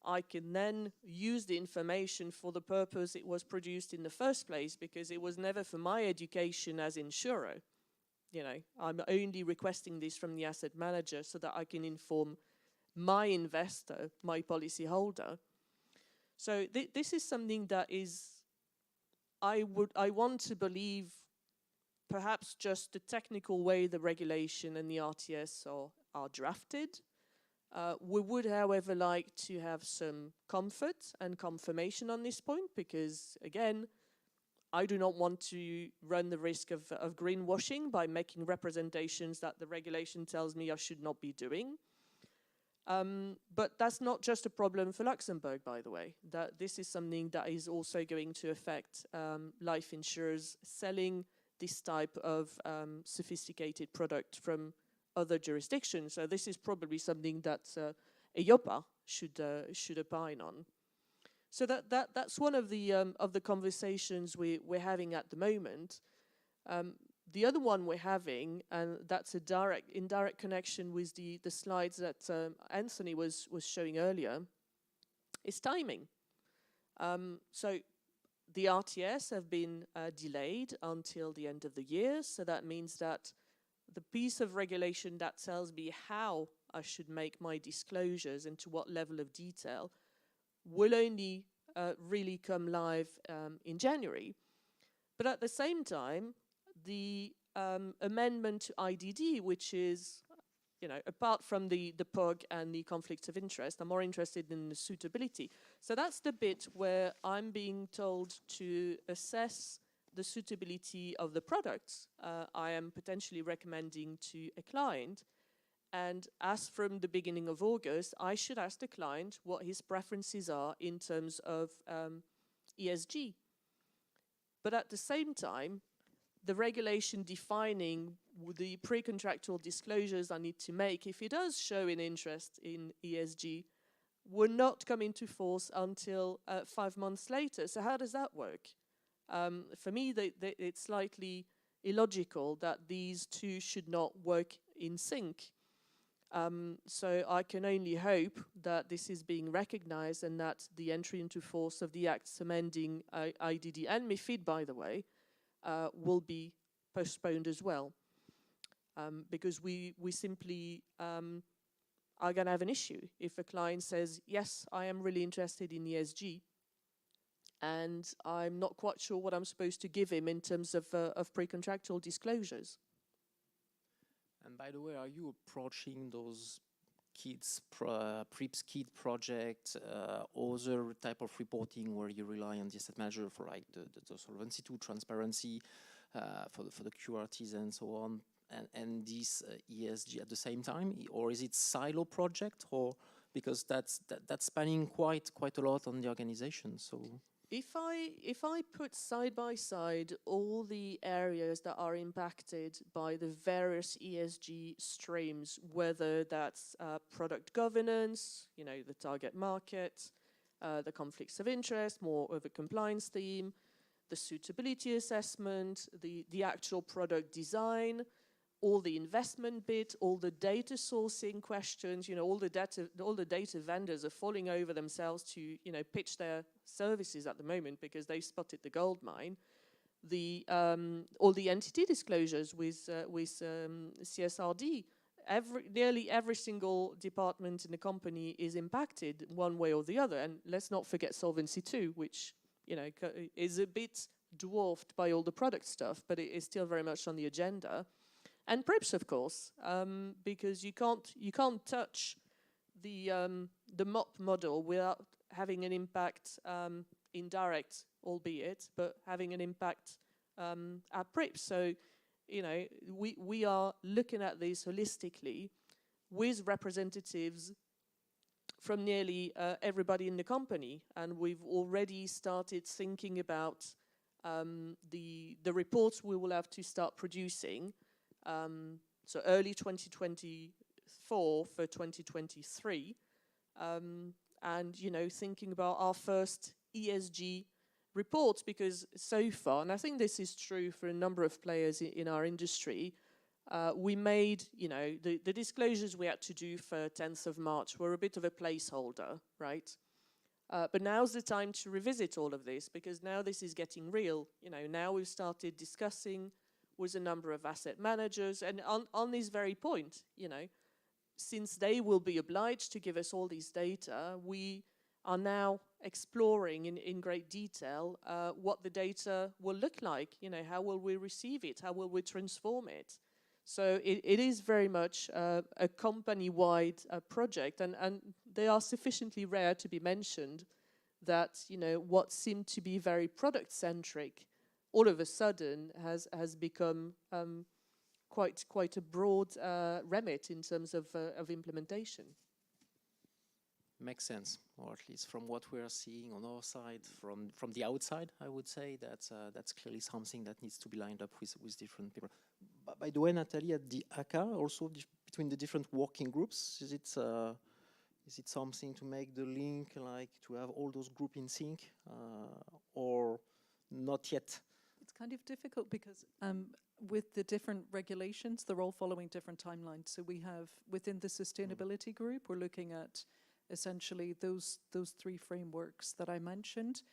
I can then use the information for the purpose it was produced in the first place, because it was never for my education as insurer. You know, I'm only requesting this from the asset manager so that I can inform my investor, my policy holder. So this is something that is, I want to believe, perhaps just the technical way the regulation and the RTS are drafted. We would, however, like to have some comfort and confirmation on this point, because, again, I do not want to run the risk of greenwashing by making representations that the regulation tells me I should not be doing. But that's not just a problem for Luxembourg, by the way. That this is something that is also going to affect life insurers selling this type of sophisticated product from other jurisdictions. So this is probably something that EIOPA should opine on. So that's one of the conversations we're having at the moment. The other one we're having, and that's a indirect connection with the slides that Anthony was showing earlier, is timing. So the RTS have been delayed until the end of the year. So that means that the piece of regulation that tells me how I should make my disclosures and to what level of detail will only really come live in January. But at the same time, the amendment to IDD, which is, you know, apart from the PUG and the conflicts of interest, I'm more interested in the suitability. So that's the bit where I'm being told to assess the suitability of the products I am potentially recommending to a client. And as from the beginning of August, I should ask the client what his preferences are in terms of ESG. But at the same time, the regulation defining the pre-contractual disclosures I need to make, if he does show an interest in ESG, will not come into force until 5 months later. So how does that work? For me, it's slightly illogical that these two should not work in sync. So I can only hope that this is being recognized and that the entry into force of the acts amending IDD and MiFID, by the way, will be postponed as well. Because we simply are going to have an issue if a client says, yes, I am really interested in ESG, and I'm not quite sure what I'm supposed to give him in terms of pre-contractual disclosures. And by the way, are you approaching those kids, PRIPS kid project, other type of reporting where you rely on the asset manager for like the Solvency II transparency, for the QRTs and so on, and this ESG at the same time, or is it silo project, or because that's spanning quite a lot on the organization? So if I put side by side all the areas that are impacted by the various ESG streams, whether that's product governance, you know, the target market, the conflicts of interest, more of a compliance theme, the suitability assessment, the actual product design, all the investment bit, all the data sourcing questions, all the data vendors are falling over themselves to, pitch their services at the moment because they spotted the gold mine. All the entity disclosures with CSRD, nearly every single department in the company is impacted one way or the other. And let's not forget Solvency II, which is a bit dwarfed by all the product stuff, but it is still very much on the agenda. And PRIPS, of course, because you can't touch the MOP model without having an impact, indirect, albeit, but having an impact at PRIPS. So, we are looking at this holistically with representatives from nearly everybody in the company, and we've already started thinking about the reports we will have to start producing. So early 2024 for 2023, and thinking about our first ESG reports, because so far, and I think this is true for a number of players in our industry, we made, the disclosures we had to do for 10th of March were a bit of a placeholder, right? But now's the time to revisit all of this, because now this is getting real. Now we've started discussing with a number of asset managers, and on this very point, since they will be obliged to give us all these data, we are now exploring in great detail what the data will look like. How will we receive it? How will we transform it? So it is very much a company-wide project, and they are sufficiently rare to be mentioned that, what seemed to be very product-centric all of a sudden has become quite a broad remit in terms of implementation. Makes sense, or at least from what we are seeing on our side, from the outside, I would say that's clearly something that needs to be lined up with different people. But by the way, Nathalie, at the ACA, also between the different working groups, is it something to make the link, like to have all those groups in sync, or not yet? It's kind of difficult because with the different regulations, they're all following different timelines. So we have, within the sustainability group, we're looking at essentially those three frameworks that I mentioned.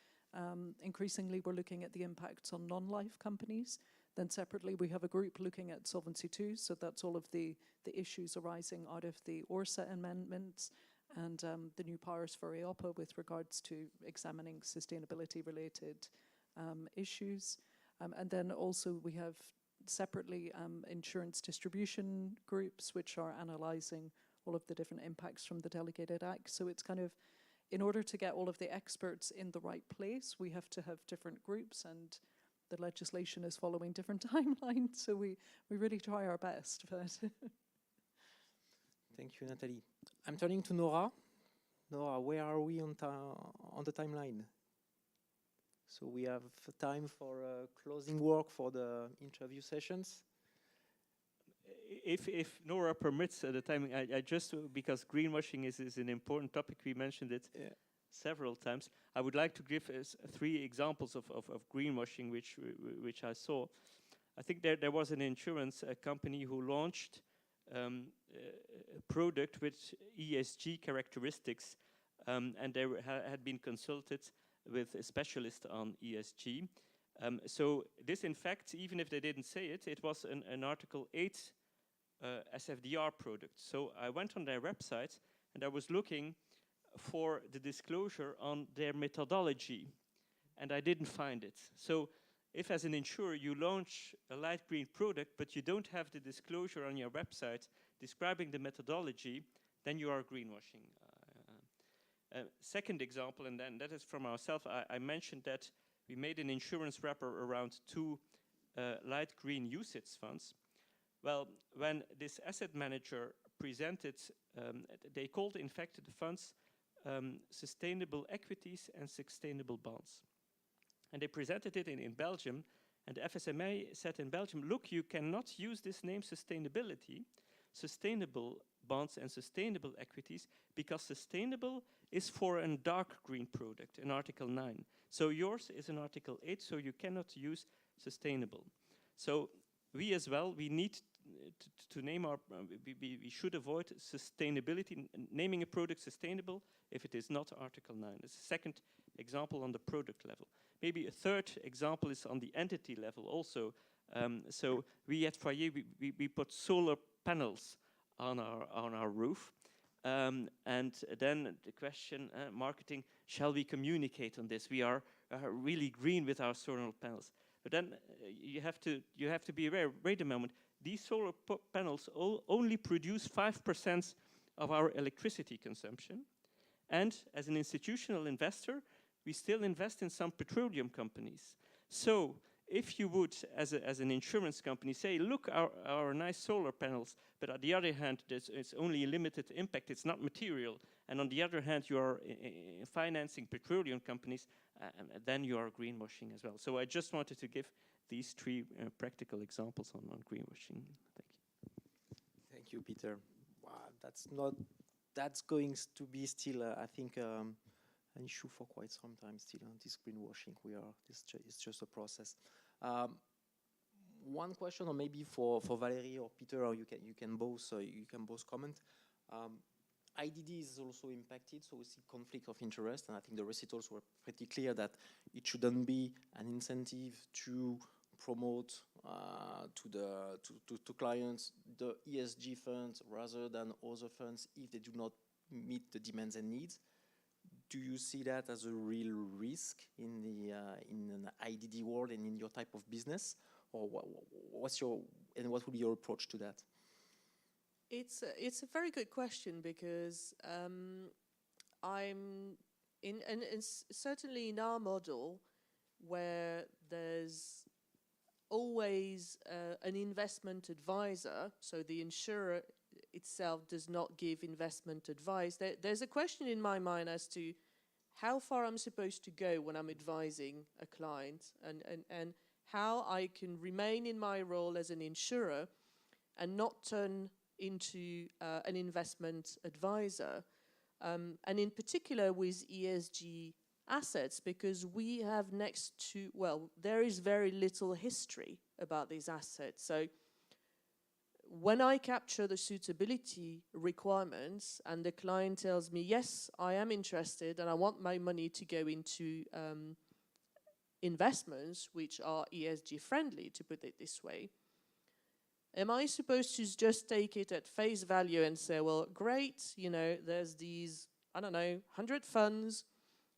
Increasingly, we're looking at the impacts on non-life companies. Then separately, we have a group looking at Solvency II. So that's all of the issues arising out of the ORSA amendments and the new powers for EIOPA with regards to examining sustainability-related issues. And then also we have separately insurance distribution groups, which are analysing all of the different impacts from the delegated act. So it's kind of, in order to get all of the experts in the right place, we have to have different groups, and the legislation is following different timelines. So we really try our best. But Thank you, Nathalie. I'm turning to Nora. Nora, where are we on the timeline? So we have time for closing work for the interview sessions. If Nora permits the timing, I just, because greenwashing is an important topic, we mentioned it several times. I would like to give us 3 examples of greenwashing which I saw. I think there was an insurance company who launched a product with ESG characteristics, and they had been consulted with a specialist on ESG. So this, in fact, even if they didn't say it, it was an Article 8 SFDR product. So I went on their website and I was looking for the disclosure on their methodology, and I didn't find it. So if, as an insurer, you launch a light green product but you don't have the disclosure on your website describing the methodology, then you are greenwashing. Second example, and then that is from ourselves, I mentioned that we made an insurance wrapper around 2 light green UCITS funds. Well, when this asset manager presented, they called, in fact, the funds sustainable equities and sustainable bonds. And they presented it in Belgium, and the FSMA said in Belgium, look, you cannot use this name sustainability, sustainable bonds and sustainable equities, because sustainable is for a dark green product, in Article 9. So yours is in Article 8, so you cannot use sustainable. So we as well, we need to name our, we should avoid sustainability, naming a product sustainable if it is not Article 9. That's a second example on the product level. Maybe a third example is on the entity level also. So we at Foyer, we put solar panels on our roof. And then the question, marketing, shall we communicate on this? We are really green with our solar panels. But then you have to be aware, wait a moment, these solar panels only produce 5% of our electricity consumption. And as an institutional investor, we still invest in some petroleum companies. So if you would, as an insurance company, say, look, our nice solar panels, but on the other hand, it's only a limited impact, it's not material, and on the other hand, you are financing petroleum companies, then you are greenwashing as well. So I just wanted to give these three practical examples on greenwashing. Thank you. Thank you, Peter. Wow, that's going to be still, I think, an issue for quite some time still on this greenwashing. It's just a process. One question, or maybe for Valérie or Peter, or you can both comment. IDD is also impacted, so we see conflict of interest, and I think the recitals were pretty clear that it shouldn't be an incentive to promote to clients the ESG funds rather than other funds if they do not meet the demands and needs. Do you see that as a real risk in an IDD world and in your type of business, or what would be your approach to that? It's a very good question, because certainly in our model, where there's always an investment advisor, so the insurer itself does not give investment advice. There's a question in my mind as to how far I'm supposed to go when I'm advising a client, and how I can remain in my role as an insurer and not turn into an investment advisor. And in particular with ESG assets, because we have there is very little history about these assets. So when I capture the suitability requirements and the client tells me, yes, I am interested and I want my money to go into investments which are ESG friendly, to put it this way, am I supposed to just take it at face value and say, well, great, there's these, 100 funds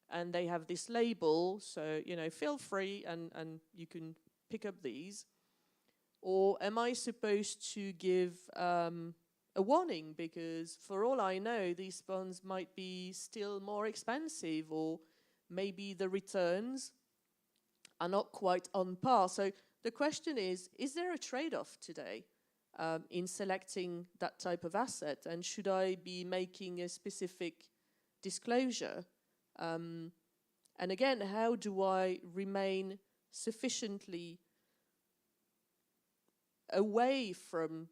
and they have this label, so, feel free and you can pick up these? Or am I supposed to give a warning, because for all I know, these funds might be still more expensive, or maybe the returns are not quite on par? So the question is there a trade-off today in selecting that type of asset? And should I be making a specific disclosure? And again, how do I remain sufficiently away from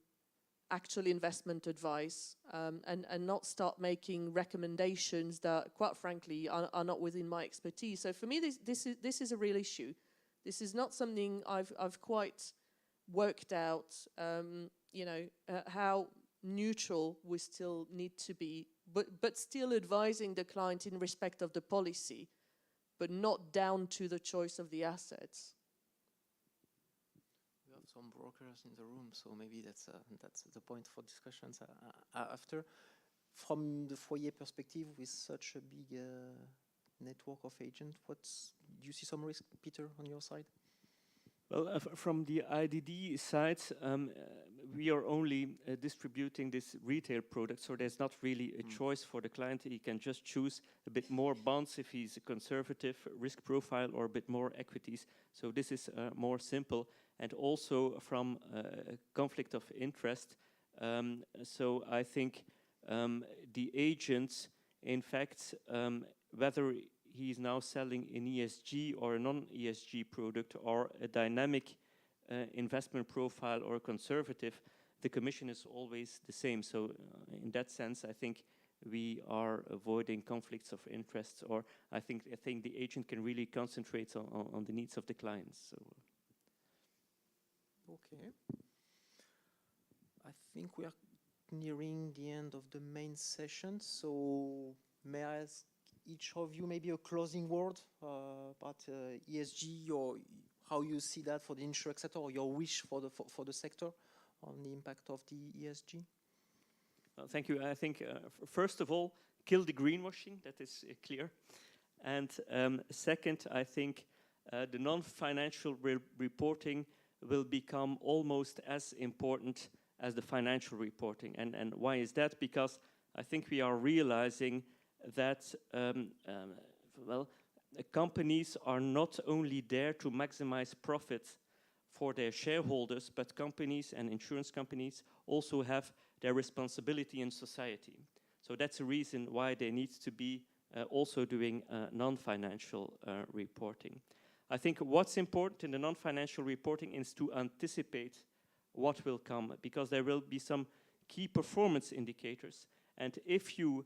actual investment advice, and not start making recommendations that, quite frankly, are not within my expertise? So for me, this is a real issue. This is not something I've quite worked out. How neutral we still need to be, but still advising the client in respect of the policy, but not down to the choice of the assets. Some brokers in the room, so maybe that's the point for discussions after. From the Foyer perspective, with such a big network of agents, do you see some risk, Peter, on your side? Well, from the IDD side, we are only distributing this retail product, so there's not really a choice for the client. He can just choose a bit more bonds if he's a conservative risk profile, or a bit more equities. So this is more simple. And also from conflict of interest. So I think the agents, in fact, whether he's now selling an ESG or a non-ESG product, or a dynamic investment profile or a conservative, the commission is always the same. So in that sense, I think we are avoiding conflicts of interest, or I think the agent can really concentrate on the needs of the clients. So. Okay. I think we are nearing the end of the main session, so may I ask each of you maybe a closing word about ESG, or how you see that for the insurance sector, or your wish for the sector on the impact of the ESG? Thank you. I think, first of all, kill the greenwashing, that is clear. And second, I think the non-financial reporting will become almost as important as the financial reporting. And why is that? Because I think we are realizing that, companies are not only there to maximize profit for their shareholders, but companies and insurance companies also have their responsibility in society. So that's a reason why they need to be also doing non-financial reporting. I think what's important in the non-financial reporting is to anticipate what will come, because there will be some key performance indicators. And if you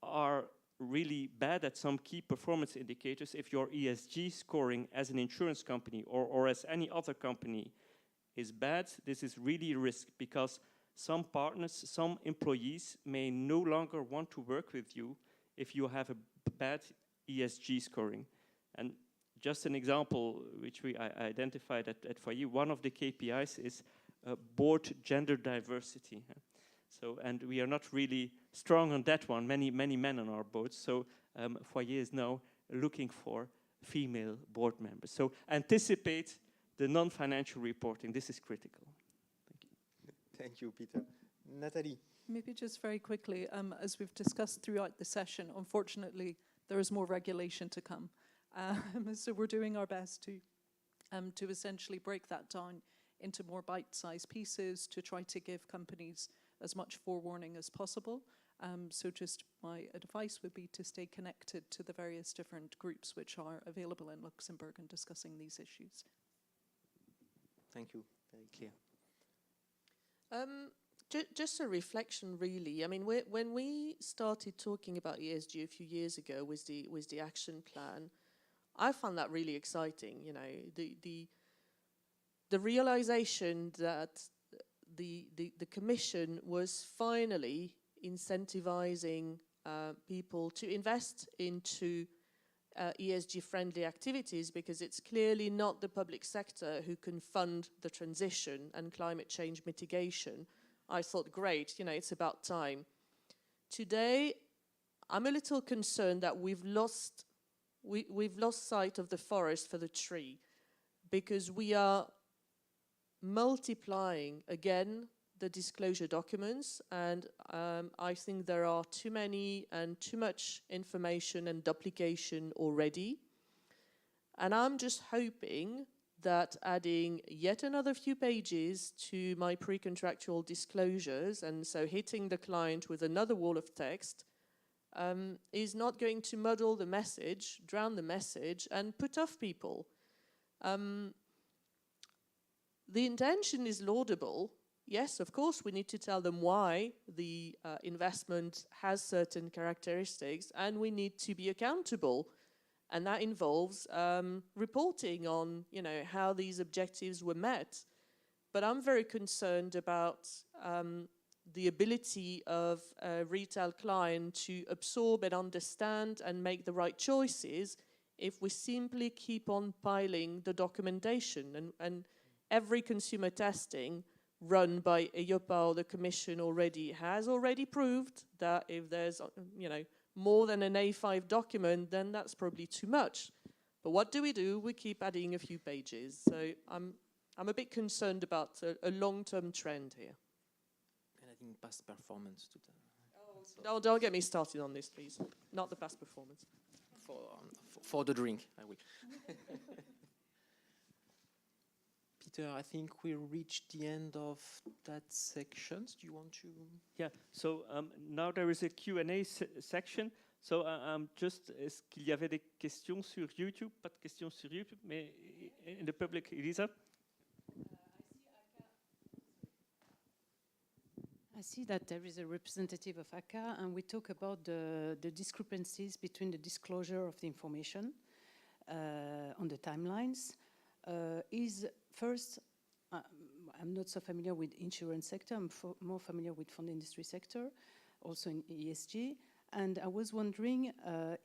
are really bad at some key performance indicators, if your ESG scoring as an insurance company or as any other company is bad, this is really a risk, because some partners, some employees may no longer want to work with you if you have a bad ESG scoring. And just an example, which I identified at Foyer, one of the KPIs is board gender diversity. So, and we are not really strong on that one, many men on our boards. So Foyer is now looking for female board members. So anticipate the non-financial reporting. This is critical. Thank you. Thank you, Peter. Nathalie. Maybe just very quickly, as we've discussed throughout the session, unfortunately, there is more regulation to come. So we're doing our best to essentially break that down into more bite-sized pieces to try to give companies as much forewarning as possible. So just my advice would be to stay connected to the various different groups which are available in Luxembourg and discussing these issues. Thank you. Very clear. Just a reflection, really. I mean, when we started talking about ESG a few years ago with the action plan, I found that really exciting. You know, the realization that the Commission was finally incentivizing people to invest into ESG-friendly activities, because it's clearly not the public sector who can fund the transition and climate change mitigation. I thought, great, you know, it's about time. Today, I'm a little concerned that we've lost sight of the forest for the tree, because we are multiplying again the disclosure documents, and I think there are too many and too much information and duplication already. And I'm just hoping that adding yet another few pages to my pre-contractual disclosures, and so hitting the client with another wall of text, is not going to muddle the message, drown the message, and put off people. The intention is laudable. Yes, of course, we need to tell them why the investment has certain characteristics, and we need to be accountable. And that involves reporting on, you know, how these objectives were met. But I'm very concerned about the ability of a retail client to absorb and understand and make the right choices if we simply keep on piling the documentation. And every consumer testing run by EIOPA or the Commission has already proved that if there's, you know, more than an A5 document, then that's probably too much. But what do? We keep adding a few pages. So I'm a bit concerned about a long-term trend here. And I think past performance to the... Oh, don't get me started on this, please. Not the past performance. For the drink, I will. Peter, I think we reached the end of that section. Do you want to? Yeah, so now there is a Q&A section. So just, est-ce qu'il y avait des questions sur YouTube? Pas de questions sur YouTube, mais in the public, Elisa? I see that there is a representative of ACA, and we talk about the discrepancies between the disclosure of the information on the timelines. First, I'm not so familiar with insurance sector. I'm more familiar with fund industry sector, also in ESG. And I was wondering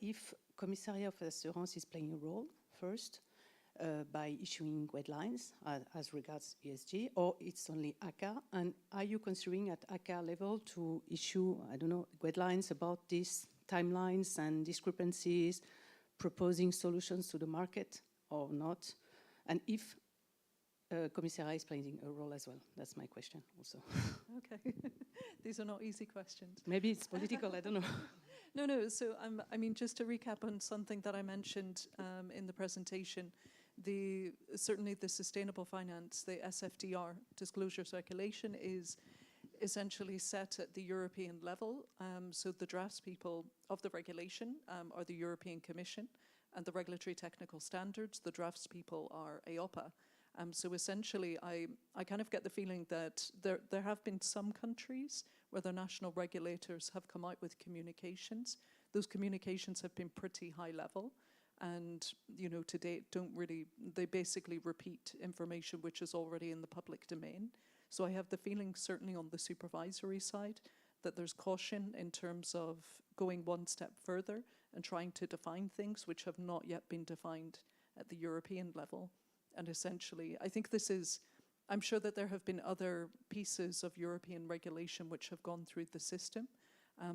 if Commissariat of Assurance is playing a role first by issuing guidelines as regards ESG, or it's only ACA? And are you considering at ACA level to issue, I don't know, guidelines about these timelines and discrepancies, proposing solutions to the market or not? And if Commissariat is playing a role as well? That's my question also. Okay, these are not easy questions. Maybe it's political, I don't know. No. So I mean, just to recap on something that I mentioned in the presentation, certainly the sustainable finance, the SFDR disclosure circulation is essentially set at the European level. So the draftspeople of the regulation are the European Commission, and the regulatory technical standards, the draftspeople are EIOPA. So essentially, I kind of get the feeling that there have been some countries where the national regulators have come out with communications. Those communications have been pretty high level, and to date they basically repeat information which is already in the public domain. So I have the feeling, certainly on the supervisory side, that there's caution in terms of going one step further and trying to define things which have not yet been defined at the European level. And essentially, I think I'm sure that there have been other pieces of European regulation which have gone through the system,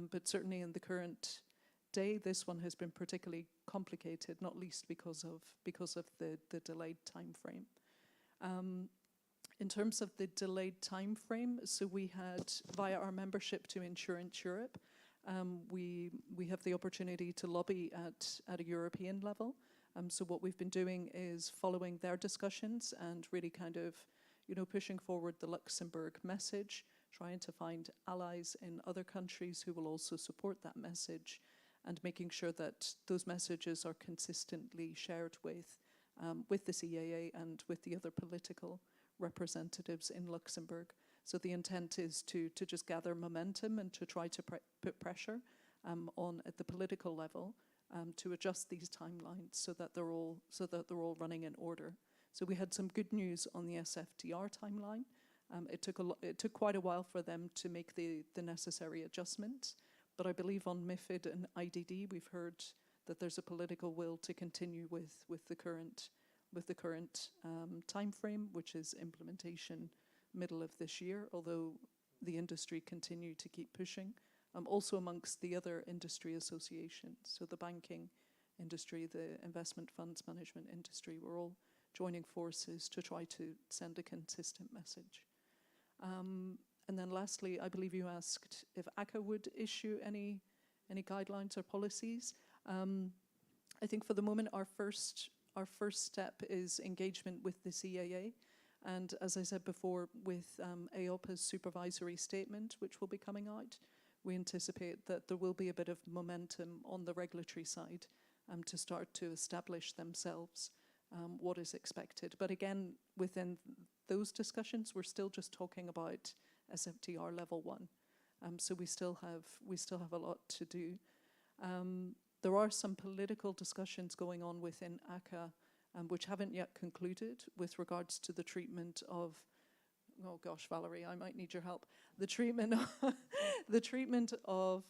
but certainly in the current day, this one has been particularly complicated, not least because of the delayed time frame. In terms of the delayed time frame, so we had, via our membership to Insurance Europe, we have the opportunity to lobby at a European level. So what we've been doing is following their discussions and really kind of, pushing forward the Luxembourg message, trying to find allies in other countries who will also support that message, and making sure that those messages are consistently shared with the CAA and with the other political representatives in Luxembourg. So the intent is to just gather momentum and to try to put pressure on at the political level to adjust these timelines so that they're all running in order. So we had some good news on the SFDR timeline. It took quite a while for them to make the necessary adjustments, but I believe on MiFID and IDD we've heard that there's a political will to continue with the current time frame, which is implementation middle of this year, although the industry continue to keep pushing. Also amongst the other industry associations, so the banking industry, the investment funds management industry, we're all joining forces to try to send a consistent message. And then lastly, I believe you asked if ACA would issue any guidelines or policies. I think for the moment our first step is engagement with the CAA. And as I said before, with EIOPA's supervisory statement, which will be coming out, we anticipate that there will be a bit of momentum on the regulatory side to start to establish themselves what is expected. But again, within those discussions, we're still just talking about SFDR level 1. So we still have a lot to do. There are some political discussions going on within ACA which haven't yet concluded with regards to the treatment of, oh gosh, Valerie, I might need your help. The treatment of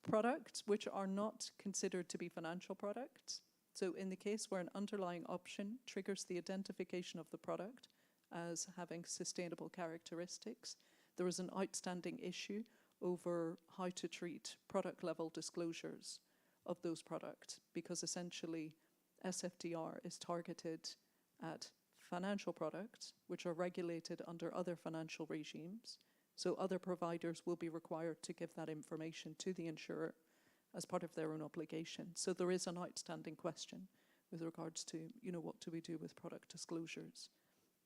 products which are not considered to be financial products. So in the case where an underlying option triggers the identification of the product as having sustainable characteristics, there is an outstanding issue over how to treat product level disclosures of those products, because essentially SFDR is targeted at financial products which are regulated under other financial regimes. So other providers will be required to give that information to the insurer as part of their own obligation. So there is an outstanding question with regards to, what do we do with product disclosures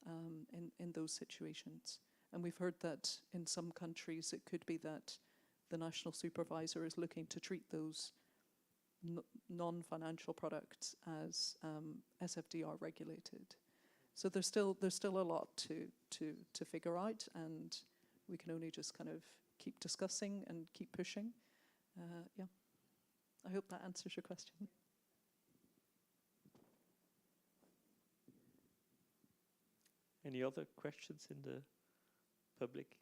in those situations. And we've heard that in some countries it could be that the national supervisor is looking to treat those non-financial products as SFDR regulated. So there's still a lot to figure out, and we can only just kind of keep discussing and keep pushing. Yeah, I hope that answers your question. Any other questions in the public.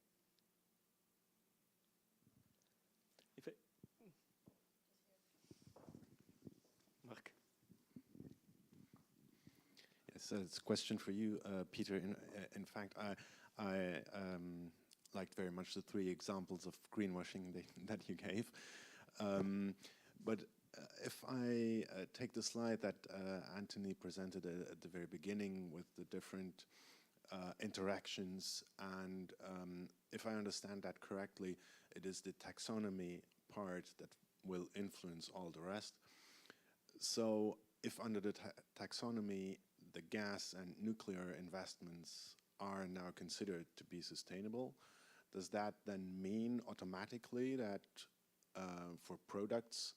If Mark. Yes, it's a question for you, Peter. In fact, I liked very much the 3 examples of greenwashing that you gave. But if I take the slide that Anthony presented at the very beginning with the different interactions, and if I understand that correctly, it is the taxonomy part that will influence all the rest. So if under the taxonomy the gas and nuclear investments are now considered to be sustainable, does that then mean automatically that for products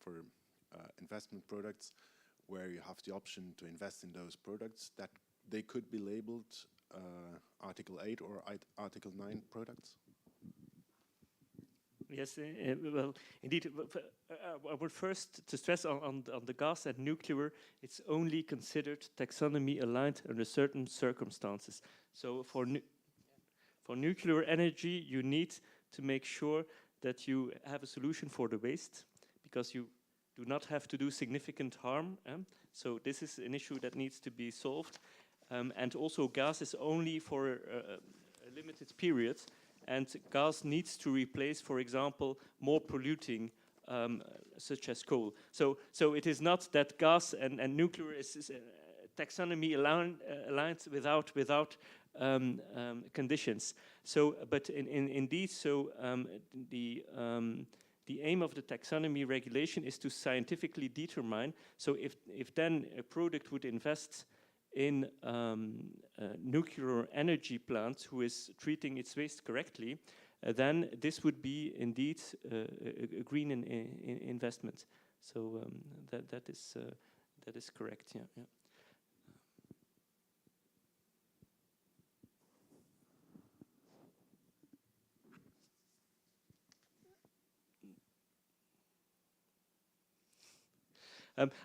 for investment products where you have the option to invest in those products, that they could be labeled Article 8 or Article 9 products? Yes, well, indeed. I would first to stress on the gas and nuclear, it's only considered taxonomy aligned under certain circumstances. So for nuclear energy, you need to make sure that you have a solution for the waste, because you do not have to do significant harm. So this is an issue that needs to be solved. And also gas is only for a limited period. And gas needs to replace, for example, more polluting, such as coal. So it is not that gas and nuclear is taxonomy aligned without conditions. So, but indeed, so the aim of the taxonomy regulation is to scientifically determine. So if then a product would invest in nuclear energy plant who is treating its waste correctly, then this would be indeed a green investment. So that is correct. Yeah. Yeah.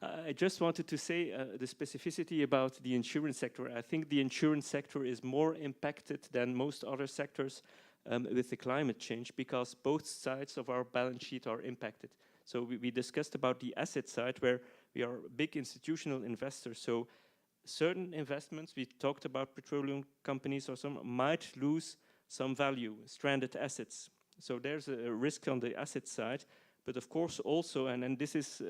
I just wanted to say the specificity about the insurance sector. I think the insurance sector is more impacted than most other sectors with the climate change, because both sides of our balance sheet are impacted. So we discussed about the asset side, where we are big institutional investors. So certain investments, we talked about petroleum companies or some, might lose some value, stranded assets. So there's a risk on the asset side. But of course also, and this is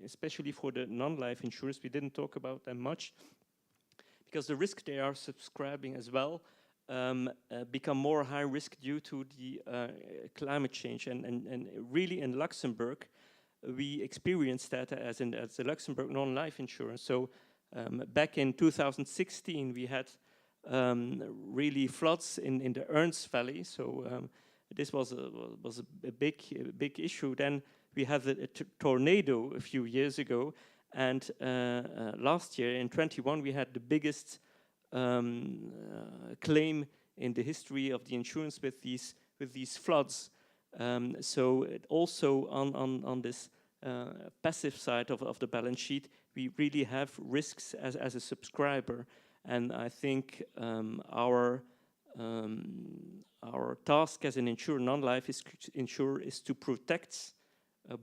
especially for the non-life insurance, we didn't talk about that much, because the risk they are subscribing as well become more high risk due to the climate change. And really in Luxembourg, we experienced that as the Luxembourg non-life insurance. So back in 2016, we had really floods in the Ernst Valley. So this was a big issue. Then we had a tornado a few years ago, and last year in 21 we had the biggest claim in the history of the insurance with these floods. So also on this passive side of the balance sheet, we really have risks as a subscriber, and I think our task as an insurer, non-life insurer, is to protect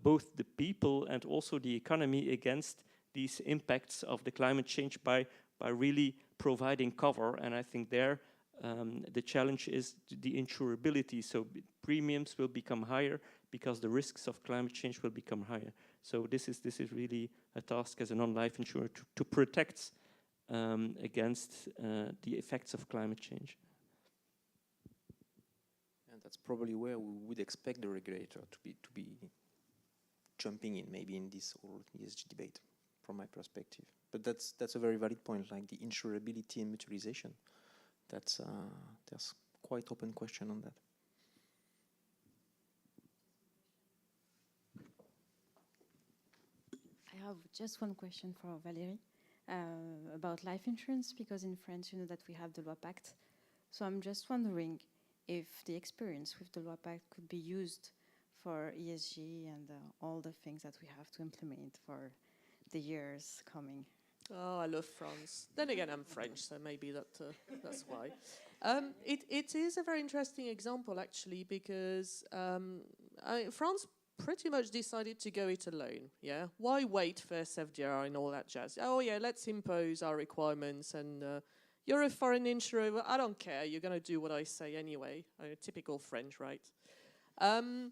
both the people and also the economy against these impacts of the climate change by really providing cover. And I think there the challenge is the insurability. So premiums will become higher because the risks of climate change will become higher. So this is really a task as a non-life insurer to protect against the effects of climate change. That's probably where we would expect the regulator to be jumping in, maybe in this whole ESG debate, from my perspective. But that's a very valid point, like the insurability and mutualization. That's there's quite open question on that. I have just one question for Valérie about life insurance, because in France, you know that we have the Loi Pacte. So I'm just wondering if the experience with the Loi Pacte could be used for ESG and all the things that we have to implement for the years coming. Oh, I love France. Then again, I'm French, so maybe that's why. It is a very interesting example, actually, because France pretty much decided to go it alone, yeah? Why wait for SFDR and all that jazz? Oh, yeah, let's impose our requirements, and you're a foreign insurer, well, I don't care, you're going to do what I say anyway. Typical French, right? And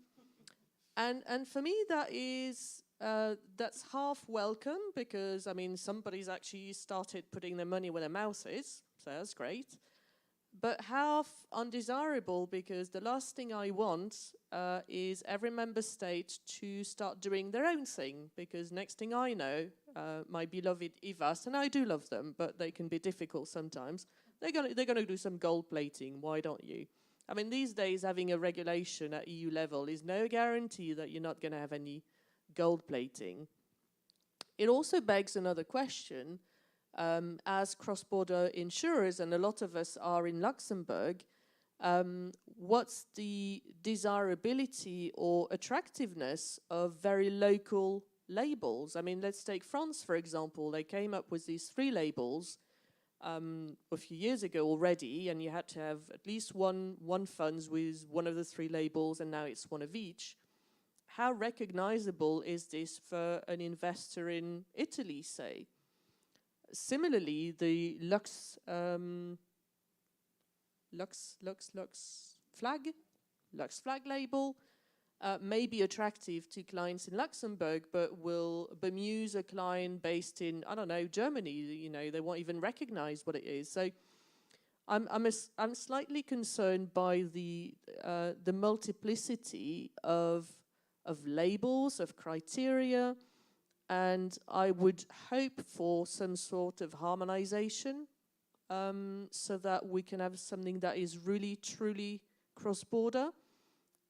for me, that is that's half welcome, because I mean somebody's actually started putting their money where their mouth is, so that's great. But half undesirable, because the last thing I want is every member state to start doing their own thing, because next thing I know, my beloved IVAS, and I do love them, but they can be difficult sometimes, they're gonna do some gold plating. Why don't you? I mean, these days having a regulation at EU level is no guarantee that you're not gonna have any gold plating. It also begs another question. As cross-border insurers, and a lot of us are in Luxembourg, what's the desirability or attractiveness of very local labels? I mean, let's take France, for example. They came up with these 3 labels a few years ago already, and you had to have at least one funds with one of the 3 labels, and now it's one of each. How recognizable is this for an investor in Italy, say? Similarly, the Lux flag label may be attractive to clients in Luxembourg, but will bemuse a client based in, I don't know, Germany. You know, they won't even recognize what it is. So I'm slightly concerned by the multiplicity of labels, of criteria. And I would hope for some sort of harmonization, so that we can have something that is really, truly cross-border.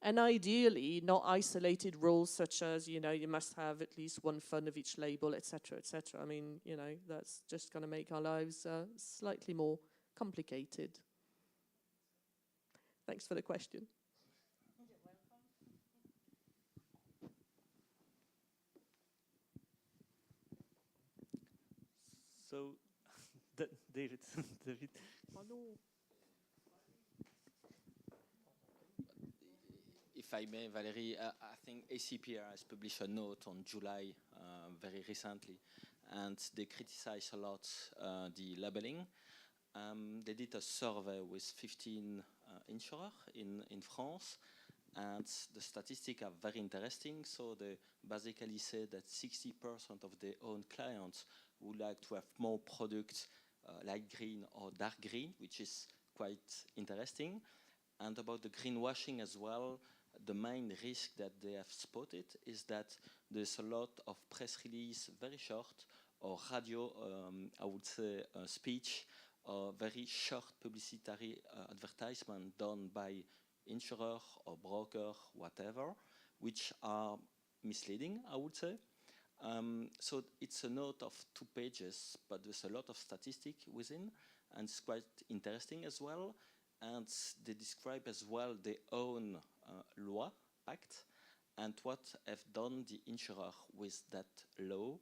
And ideally, not isolated rules such as, you know, you must have at least one fund of each label, etc., etc. I mean, you know, that's just going to make our lives slightly more complicated. Thanks for the question. So, David. David. Oh, no. If I may, Valérie, I think ACPR has published a note on July very recently, and they criticize a lot the labeling. They did a survey with 15 insurers in France, and the statistics are very interesting. So they basically say that 60% of their own clients would like to have more products light green or dark green, which is quite interesting. And about the greenwashing as well, the main risk that they have spotted is that there's a lot of press release, very short, or radio, I would say, speech, or very short publicitary advertisement done by insurer or broker, whatever, which are misleading, I would say. So it's a note of 2 pages, but there's a lot of statistics within, and it's quite interesting as well. And they describe as well their own law act and what have done the insurer with that law,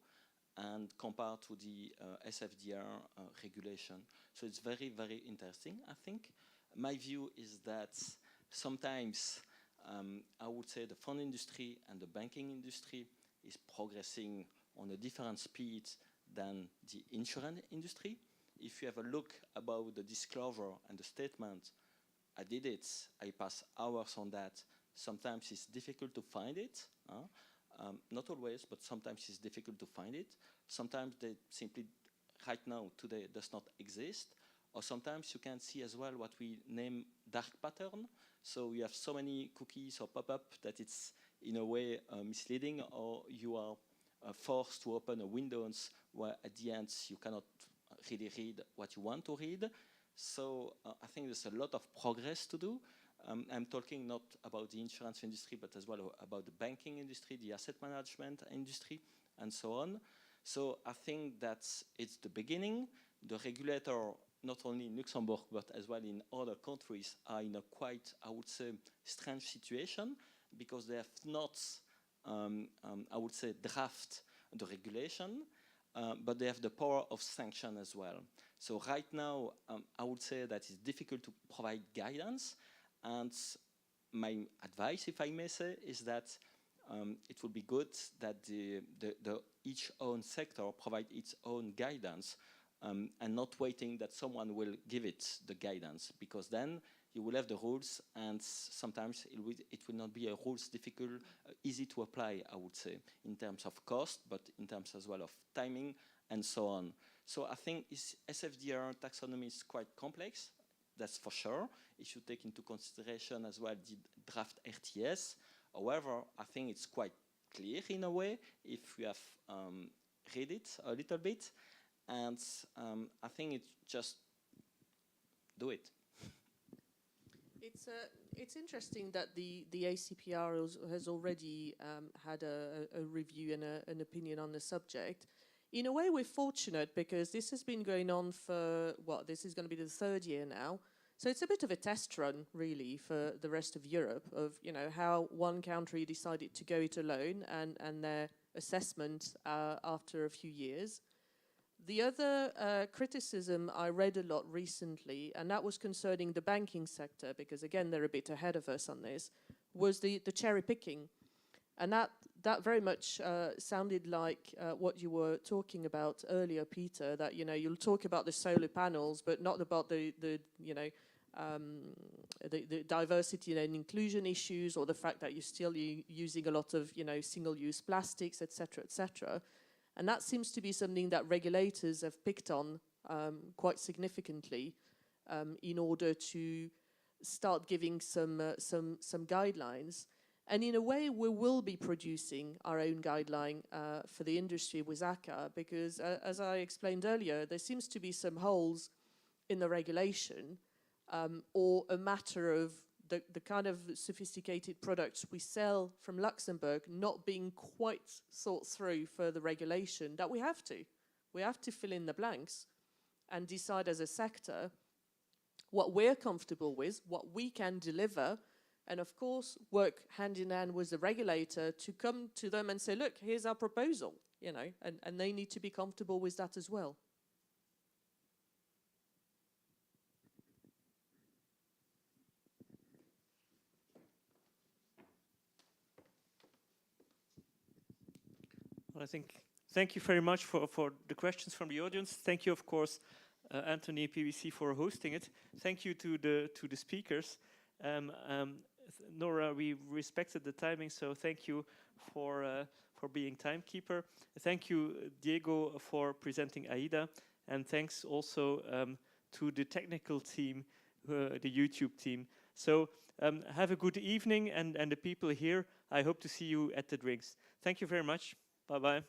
and compared to the SFDR regulation. So it's very, very interesting, I think. My view is that sometimes I would say the fund industry and the banking industry is progressing on a different speed than the insurance industry. If you have a look about the disclosure and the statement, I did it, I pass hours on that. Sometimes it's difficult to find it. Not always, but sometimes it's difficult to find it. Sometimes they simply, right now, today, does not exist. Or sometimes you can see as well what we name dark pattern. So you have so many cookies or pop-up that it's in a way misleading, or you are forced to open a Windows where at the end you cannot really read what you want to read. So I think there's a lot of progress to do. I'm talking not about the insurance industry, but as well about the banking industry, the asset management industry, and so on. So I think that it's the beginning. The regulator, not only in Luxembourg, but as well in other countries, are in a quite, I would say, strange situation, because they have not, I would say, draft the regulation. but they have the power of sanction as well. So right now, I would say that it's difficult to provide guidance, and my advice, if I may say, is that it would be good that each own sector provide its own guidance, and not waiting that someone will give it the guidance, because then you will have the rules, and sometimes it will not be a rules difficult, easy to apply, I would say, in terms of cost, but in terms as well of timing and so on. So I think SFDR taxonomy is quite complex, that's for sure. It should take into consideration as well the draft RTS. However, I think it's quite clear in a way if we have read it a little bit, and I think it's just do it. It's interesting that the ACPR has already had a review and an opinion on the subject. In a way, we're fortunate because this has been going on for, this is going to be the 3rd year now. So it's a bit of a test run, really, for the rest of Europe of, how one country decided to go it alone and their assessment after a few years. The other criticism I read a lot recently, and that was concerning the banking sector, because again, they're a bit ahead of us on this, was the cherry picking. And that very much sounded like what you were talking about earlier, Peter, that, you'll talk about the solar panels, but not about the diversity and inclusion issues, or the fact that you're still using a lot of, single-use plastics, etc., etc. And that seems to be something that regulators have picked on quite significantly in order to start giving some guidelines. And in a way, we will be producing our own guideline for the industry with ACA, because as I explained earlier, there seems to be some holes in the regulation, or a matter of the kind of sophisticated products we sell from Luxembourg not being quite thought through for the regulation, that we have to. We have to fill in the blanks and decide as a sector what we're comfortable with, what we can deliver, and of course work hand in hand with the regulator to come to them and say, look, here's our proposal, and they need to be comfortable with that as well. Well, thank you very much for the questions from the audience. Thank you, of course, Anthony, PwC, for hosting it. Thank you to the speakers. Nora, we respected the timing, so thank you for being timekeeper. Thank you, Diego, for presenting AIDA, and thanks also to the technical team, the YouTube team. So have a good evening, and the people here, I hope to see you at the drinks. Thank you very much. Bye-bye.